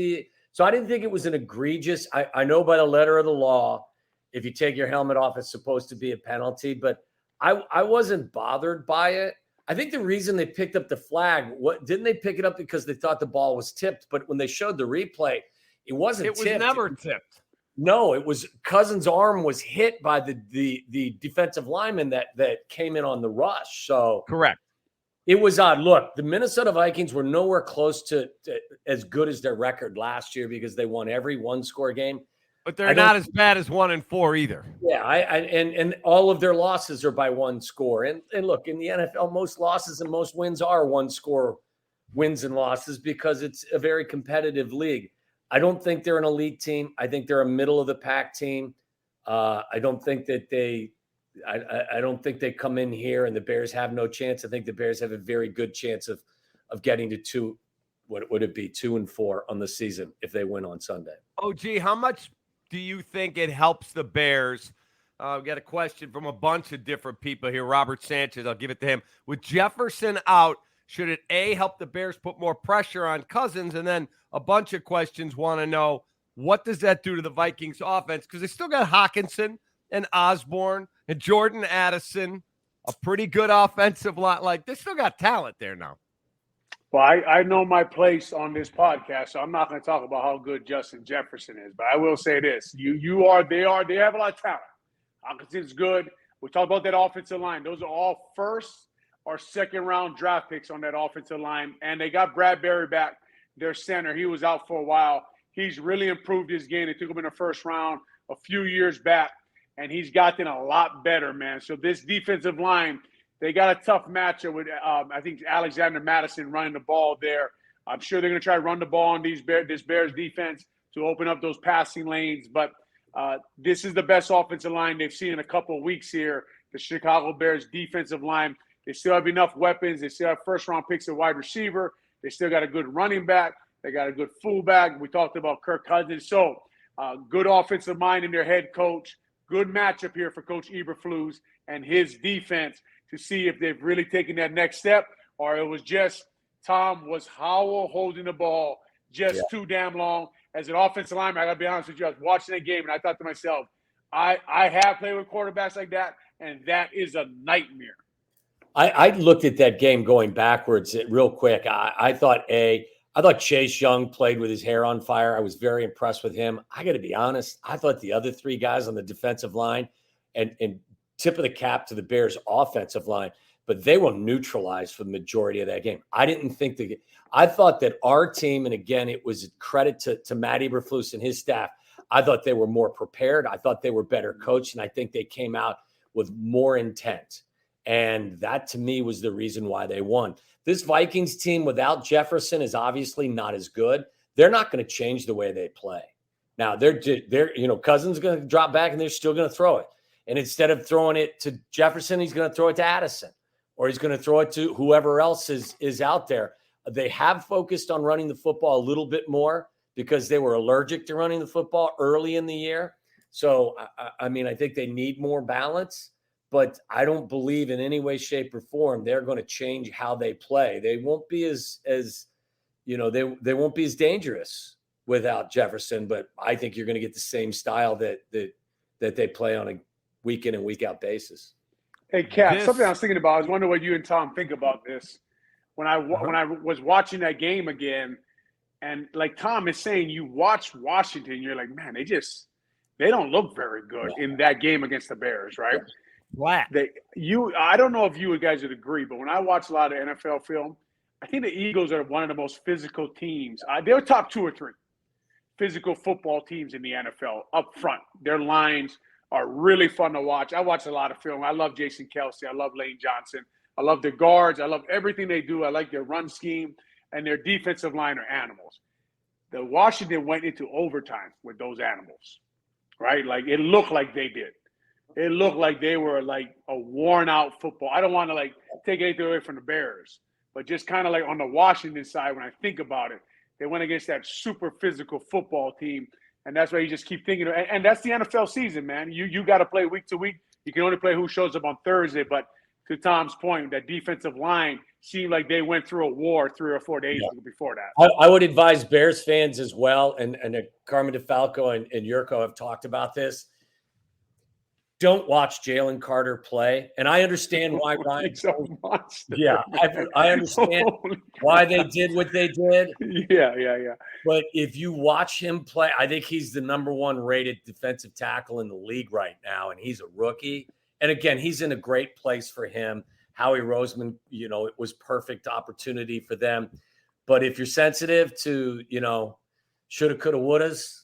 so I didn't think it was an egregious. I know by the letter of the law, if you take your helmet off, it's supposed to be a penalty, but I wasn't bothered by it. I think the reason they picked up the flag, didn't they pick it up because they thought the ball was tipped? But when they showed the replay, it wasn't tipped. It was never tipped. No, it was Cousins' arm was hit by the defensive lineman that came in on the rush. So correct. It was odd. Look, the Minnesota Vikings were nowhere close to as good as their record last year because they won every one-score game. But they're not as bad as 1-4 either. Yeah, and all of their losses are by one score. And look, in the NFL, most losses and most wins are one-score wins and losses because it's a very competitive league. I don't think they're an elite team. I think they're a middle-of-the-pack team. I don't think that I don't think they come in here and the Bears have no chance. I think the Bears have a very good chance of getting to what would it be, 2-4 on the season if they win on Sunday. Oh, gee, how much do you think it helps the Bears? We got a question from a bunch of different people here. Robert Sanchez, I'll give it to him. With Jefferson out, should it A, help the Bears put more pressure on Cousins? And then a bunch of questions want to know, what does that do to the Vikings offense? Because they still got Hawkinson and Osborne and Jordan Addison, a pretty good offensive lot. Like, they still got talent there now. Well, I know my place on this podcast, so I'm not going to talk about how good Justin Jefferson is. But I will say this: they have a lot of talent. Hawkinson's good. We talked about that offensive line; those are all first or second round draft picks on that offensive line. And they got Bradbury back, their center. He was out for a while. He's really improved his game. They took him in the first round a few years back, and he's gotten a lot better, man. So this defensive line, they got a tough matchup with, I think, Alexander Madison running the ball there. I'm sure they're going to try to run the ball on this Bears defense to open up those passing lanes. But this is the best offensive line they've seen in a couple of weeks here. The Chicago Bears defensive line. They still have enough weapons. They still have first-round picks at wide receiver. They still got a good running back. They got a good fullback. We talked about Kirk Cousins. So good offensive mind in their head coach. Good matchup here for Coach Eberflus and his defense to see if they've really taken that next step, or it was just Tom was Howell holding the ball just too damn long. As an offensive lineman, I got to be honest with you, I was watching that game, and I thought to myself, I have played with quarterbacks like that, and that is a nightmare. I looked at that game going backwards real quick. I thought Chase Young played with his hair on fire. I was very impressed with him. I got to be honest. I thought the other three guys on the defensive line and tip of the cap to the Bears offensive line, but they were neutralized for the majority of that game. I thought that our team, and again, it was a credit to Matt Eberflus and his staff. I thought they were more prepared. I thought they were better coached, and I think they came out with more intent. And that, to me, was the reason why they won. This Vikings team without Jefferson is obviously not as good. They're not going to change the way they play. Now, Cousins going to drop back, and they're still going to throw it. And instead of throwing it to Jefferson, he's going to throw it to Addison, or he's going to throw it to whoever else is out there. They have focused on running the football a little bit more because they were allergic to running the football early in the year. So, I think they need more balance. But I don't believe in any way, shape, or form they're going to change how they play. They won't be they won't be as dangerous without Jefferson. But I think you're going to get the same style that they play on a week in and week out basis. Hey, Kat, something I was thinking about. I was wondering what you and Tom think about this. When I was watching that game again, and like Tom is saying, you watch Washington, you're like, man, they don't look very good in that game against the Bears, right? What? I don't know if you guys would agree, but when I watch a lot of NFL film, I think the Eagles are one of the most physical teams. They're top 2 or 3 physical football teams in the NFL up front. Their lines are really fun to watch. I watch a lot of film. I love Jason Kelsey. I love Lane Johnson. I love their guards. I love everything they do. I like their run scheme, and their defensive line are animals. The Washington went into overtime with those animals, right? Like it looked like they did. It looked like they were like a worn-out football. I don't want to take anything away from the Bears, but just kind of like on the Washington side, when I think about it, they went against that super physical football team, and that's why you just keep thinking. And that's the NFL season, man. You got to play week to week. You can only play who shows up on Thursday. But to Tom's point, that defensive line seemed like they went through a war 3 or 4 days before that. I would advise Bears fans as well, and Carmen DeFalco and Yurko have talked about this. Don't watch Jalen Carter play. And I understand why Ryan. I understand why they did what they did. Yeah. But if you watch him play, I think he's the number 1 rated defensive tackle in the league right now, and he's a rookie. And again, he's in a great place for him. Howie Roseman, it was perfect opportunity for them. But if you're sensitive to, shoulda, coulda, wouldas,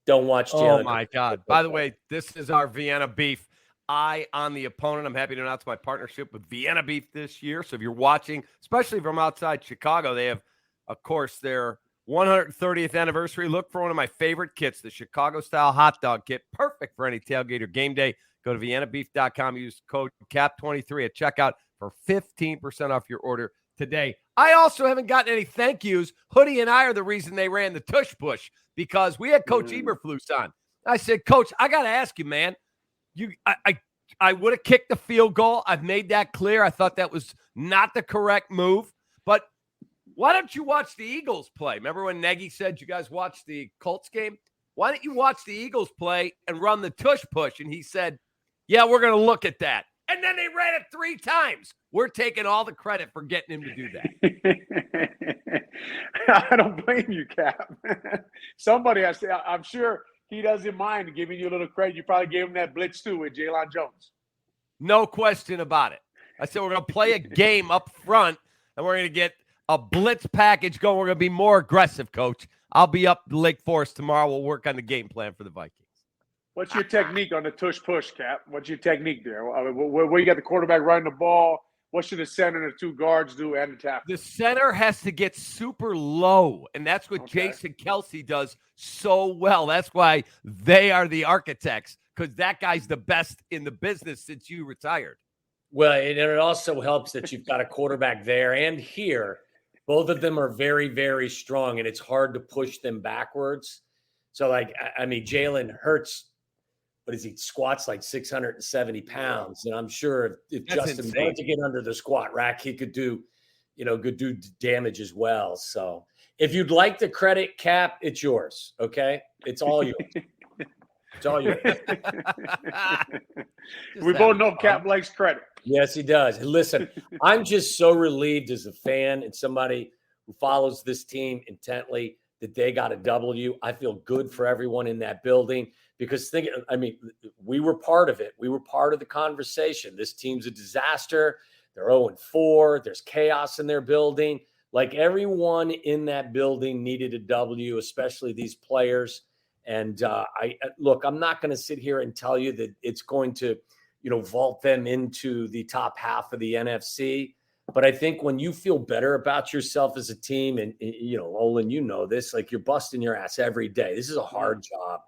don't watch Jalen. Oh, my God. By the way, this is our Vienna Beef. Eye on the opponent. I'm happy to announce my partnership with Vienna Beef this year. So if you're watching, especially from outside Chicago, they have, of course, their 130th anniversary. Look for one of my favorite kits, the Chicago-style hot dog kit. Perfect for any tailgate or game day. Go to viennabeef.com. Use code CAP23 at checkout for 15% off your order today. I also haven't gotten any thank yous. Hoodie and I are the reason they ran the tush push because we had Coach Eberflus on. I said, Coach, I got to ask you, man. I would have kicked the field goal. I've made that clear. I thought that was not the correct move. But why don't you watch the Eagles play? Remember when Nagy said you guys watched the Colts game? Why don't you watch the Eagles play and run the tush push? And he said, yeah, we're going to look at that. And then they ran it 3 times. We're taking all the credit for getting him to do that. I don't blame you, Cap. Somebody has to. I'm sure he doesn't mind giving you a little credit. You probably gave him that blitz too with Jaylon Jones. No question about it. I said we're going to play a game up front, and we're going to get a blitz package going. We're going to be more aggressive, Coach. I'll be up in Lake Forest tomorrow. We'll work on the game plan for the Vikings. What's your technique on the tush push, Cap? What's your technique there? Where you got the quarterback running the ball? What should the center and the two guards do and the tackle? The center has to get super low, and that's what Jason Kelsey does so well. That's why they are the architects, because that guy's the best in the business since you retired. Well, and it also helps that you've got a quarterback there and here. Both of them are very, very strong, and it's hard to push them backwards. So, Jalen Hurts, what is he, squats like 670 pounds. And I'm sure if Justin wanted to get under the squat rack, he could do damage as well. So if you'd like the credit, Cap, it's yours. Okay. It's all yours. It's all yours. We both know Cap likes credit. Yes, he does. Listen, I'm just so relieved as a fan and somebody who follows this team intently that they got a W. I feel good for everyone in that building. Because we were part of it. We were part of the conversation. This team's a disaster. They're 0-4. There's chaos in their building. Like, everyone in that building needed a W, especially these players. And I'm not going to sit here and tell you that it's going to, vault them into the top half of the NFC. But I think when you feel better about yourself as a team, and Olin, this, like, you're busting your ass every day. This is a hard job.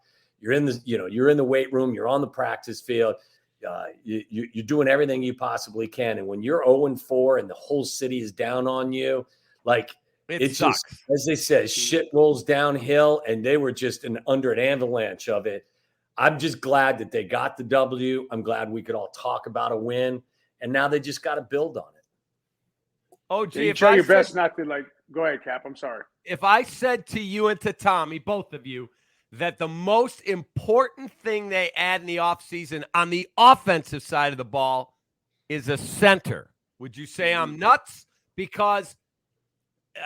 You're in the weight room. You're on the practice field. You're doing everything you possibly can. And when you're 0-4 and the whole city is down on you, like, it sucks. Just, as they said, shit rolls downhill, and they were just under an avalanche of it. I'm just glad that they got the W. I'm glad we could all talk about a win, and now they just got to build on it. Oh, gee, you try your best not to go ahead, Cap. I'm sorry. If I said to you and to Tommy, both of you, that the most important thing they add in the offseason on the offensive side of the ball is a center, would you say I'm nuts? Because,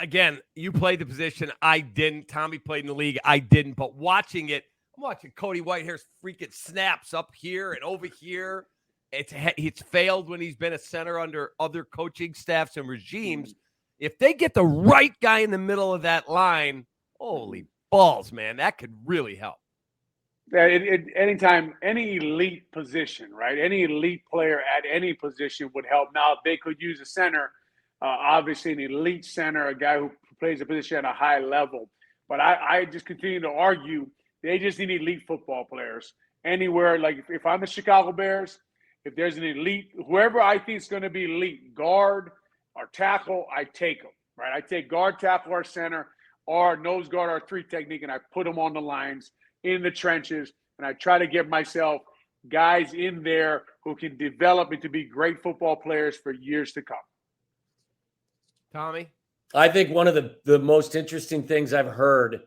again, you played the position. I didn't. Tommy played in the league. I didn't. But watching it, I'm watching Cody Whitehair's freaking snaps up here and over here. It's failed when he's been a center under other coaching staffs and regimes. If they get the right guy in the middle of that line, holy balls, man, that could really help. Anytime, any elite position, right? Any elite player at any position would help. Now, they could use a center, obviously an elite center, a guy who plays a position at a high level. But I just continue to argue they just need elite football players anywhere. Like, if I'm the Chicago Bears, if there's an elite, whoever I think is going to be elite, guard or tackle, I take them, right? I take guard, tackle, or center, or nose guard, or three technique, and I put them on the lines in the trenches, and I try to get myself guys in there who can develop into be great football players for years to come. Tommy? I think one of the most interesting things I've heard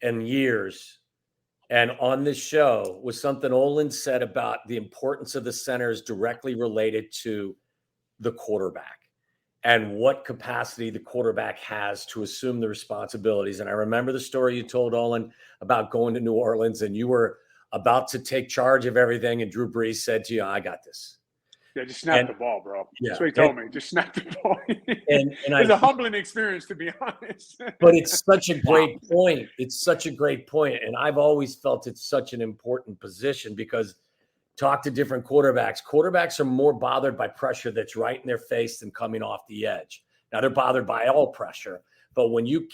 in years and on this show was something Olin said about the importance of the centers directly related to the quarterback and what capacity the quarterback has to assume the responsibilities. And I remember the story you told, Olin, about going to New Orleans, and you were about to take charge of everything, and Drew Brees said to you, "I got this." Yeah, just snap the ball, bro. Yeah, that's what he told me. Just snap the ball. It's a humbling experience, to be honest. But it's such a great point. It's such a great point. And I've always felt it's such an important position because talk to different quarterbacks. Quarterbacks are more bothered by pressure that's right in their face than coming off the edge. Now, they're bothered by all pressure. But when you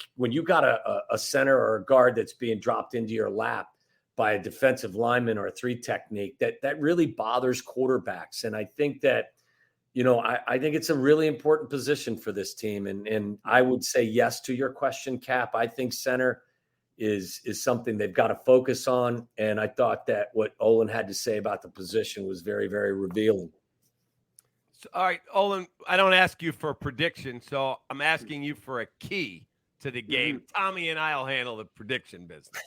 got a center or a guard that's being dropped into your lap by a defensive lineman or a three technique, that really bothers quarterbacks. And I think that, I think it's a really important position for this team. And I would say yes to your question, Cap. I think center is something they've got to focus on. And I thought that what Olin had to say about the position was very, very revealing. So, all right, Olin, I don't ask you for a prediction, so I'm asking you for a key to the game. Tommy and I'll handle the prediction business.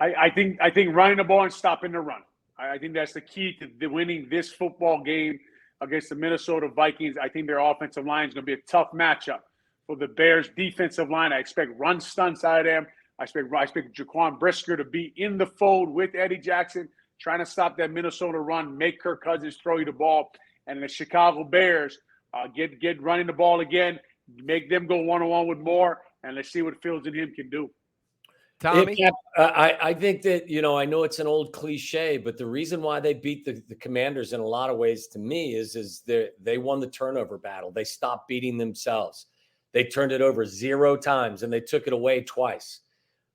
I think running the ball and stopping the run. I think that's the key to winning this football game against the Minnesota Vikings. I think their offensive line is going to be a tough matchup for the Bears' defensive line. I expect run stunts out of them. I expect Jaquan Brisker to be in the fold with Eddie Jackson, trying to stop that Minnesota run, make Kirk Cousins throw you the ball. And the Chicago Bears get running the ball again, make them go one-on-one with Moore, and let's see what Fields and him can do. Tommy? I think that, I know it's an old cliche, but the reason why they beat the Commanders in a lot of ways to me is they won the turnover battle. They stopped beating themselves. They turned it over 0 times and they took it away twice.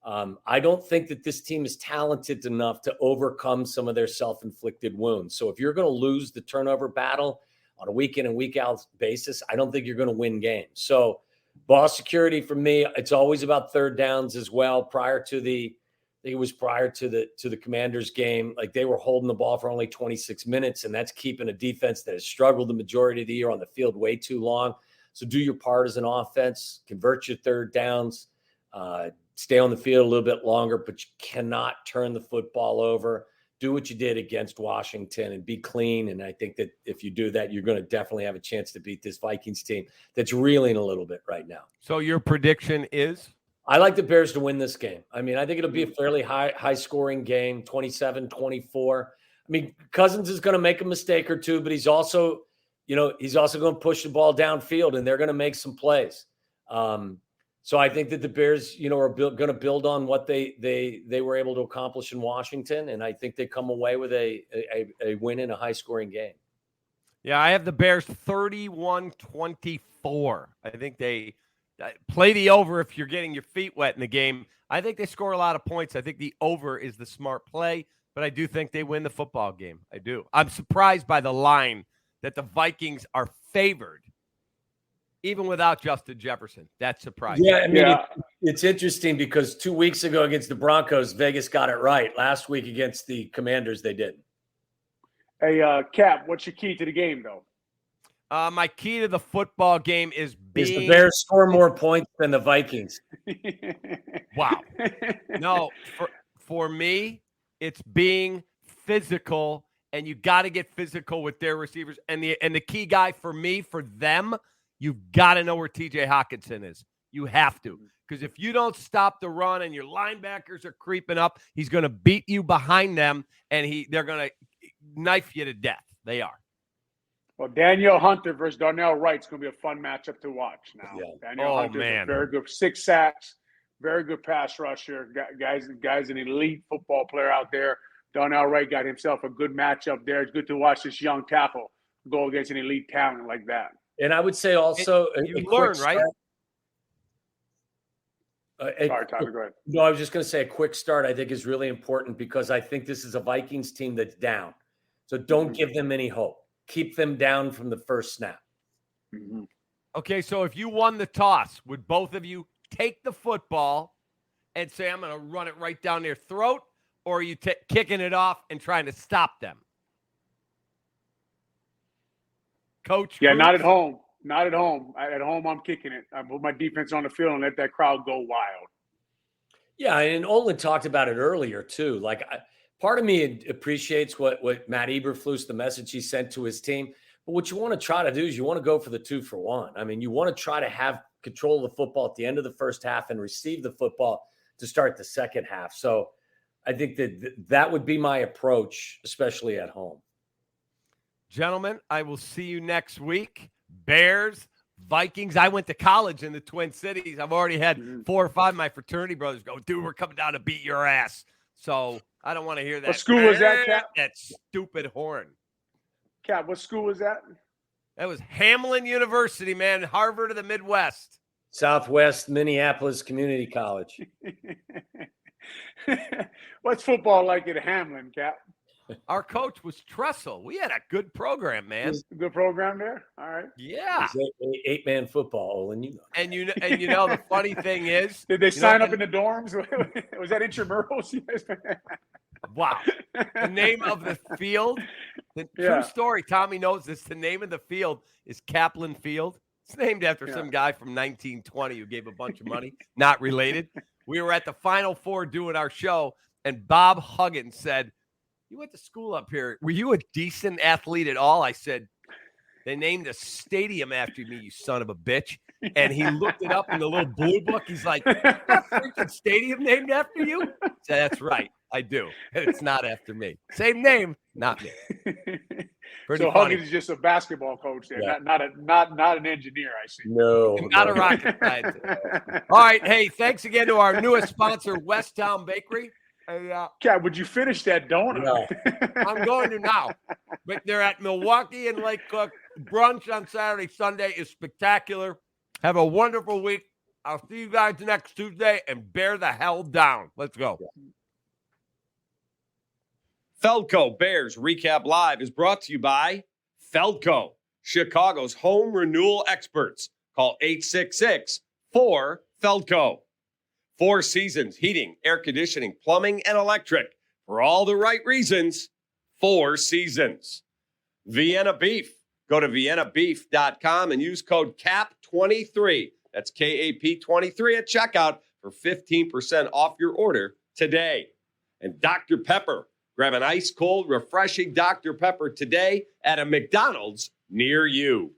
I don't think that this team is talented enough to overcome some of their self-inflicted wounds. So if you're going to lose the turnover battle on a week in and week out basis, I don't think you're going to win games. So ball security for me, it's always about third downs as well. Prior to the Commanders game, like they were holding the ball for only 26 minutes, and that's keeping a defense that has struggled the majority of the year on the field way too long. So do your part as an offense, convert your third downs, stay on the field a little bit longer, but you cannot turn the football over. Do what you did against Washington and be clean. And I think that if you do that, you're going to definitely have a chance to beat this Vikings team that's reeling a little bit right now. So your prediction is? I like the Bears to win this game. I mean, I think it'll be a fairly high scoring game, 27-24. I mean, Cousins is going to make a mistake or two, but he's also going to push the ball downfield and they're going to make some plays. So I think that the Bears, are going to build on what they were able to accomplish in Washington, and I think they come away with a win in a high-scoring game. Yeah, I have the Bears 31-24. I think they play the over if you're getting your feet wet in the game. I think they score a lot of points. I think the over is the smart play, but I do think they win the football game. I do. I'm surprised by the line that the Vikings are favored. Even without Justin Jefferson. That's surprising. Yeah, I mean, it's interesting because 2 weeks ago against the Broncos, Vegas got it right. Last week against the Commanders, they didn't. Hey, Cap, what's your key to the game, though? My key to the football game is the Bears score more points than the Vikings. Wow. No, for me, it's being physical, and you got to get physical with their receivers. And the key guy for them, you've got to know where TJ Hawkinson is. You have to. Because if you don't stop the run and your linebackers are creeping up, he's going to beat you behind them, and they're going to knife you to death. They are. Well, Daniel Hunter versus Darnell Wright is going to be a fun matchup to watch now. Yeah. Daniel Hunter is very good. 6 sacks, very good pass rusher. Guy's an elite football player out there. Darnell Wright got himself a good matchup there. It's good to watch this young tackle go against an elite talent like that. And I would say also you learn, right? Sorry, Tommy, go ahead. No, I was just going to say a quick start I think is really important because I think this is a Vikings team that's down. So don't give them any hope. Keep them down from the first snap. Mm-hmm. Okay, so if you won the toss, would both of you take the football and say, I'm going to run it right down their throat, or are you kicking it off and trying to stop them? Coach? Yeah, Kreutz? not at home. Not at home. At home, I'm kicking it. I put my defense on the field and let that crowd go wild. Yeah, and Olin talked about it earlier, too. Like, part of me appreciates what Matt Eberflus, the message he sent to his team. But what you want to try to do is you want to go for the 2-for-1. I mean, you want to try to have control of the football at the end of the first half and receive the football to start the second half. So I think that would be my approach, especially at home. Gentlemen, I will see you next week. Bears, Vikings. I went to college in the Twin Cities. I've already had 4 or 5 of my fraternity brothers go, dude, we're coming down to beat your ass. So I don't want to hear that. What school was that, Cap? That stupid horn. Cap, what school was that? That was Hamlin University, man. Harvard of the Midwest. Southwest Minneapolis Community College. What's football like at Hamlin, Cap? Our coach was Tressel. We had a good program, man. Good program there. All right. Yeah. Eight-man football, Olin. You know. And you know the funny thing is, did they sign up in the dorms? Was that intramurals? Wow. The name of the field. True story. Tommy knows this. The name of the field is Kaplan Field. It's named after some guy from 1920 who gave a bunch of money. Not related. We were at the Final Four doing our show, and Bob Huggins said, you went to school up here. Were you a decent athlete at all? I said, they named a stadium after me, you son of a bitch. And he looked it up in the little blue book. He's like, "Is that freaking stadium named after you?" I said, "That's right, I do. It's not after me. Same name, not me." Pretty so funny. Huggins is just a basketball coach there, Yeah. not an engineer. I see. No, Not a rocket scientist. All right, hey, thanks again to our newest sponsor, West Town Bakery. Hey, Cat, would you finish that donut? No. I'm going to now. But they're at Milwaukee and Lake Cook. Brunch on Saturday, Sunday is spectacular. Have a wonderful week. I'll see you guys next Tuesday, and bear the hell down. Let's go. Feldco Bears Recap Live is brought to you by Feldco, Chicago's home renewal experts. Call 866-4FELDCO. Four Seasons Heating, Air Conditioning, Plumbing, and Electric. For all the right reasons, Four Seasons. Vienna Beef. Go to viennabeef.com and use code CAP23. That's KAP23 at checkout for 15% off your order today. And Dr. Pepper. Grab an ice cold, refreshing Dr. Pepper today at a McDonald's near you.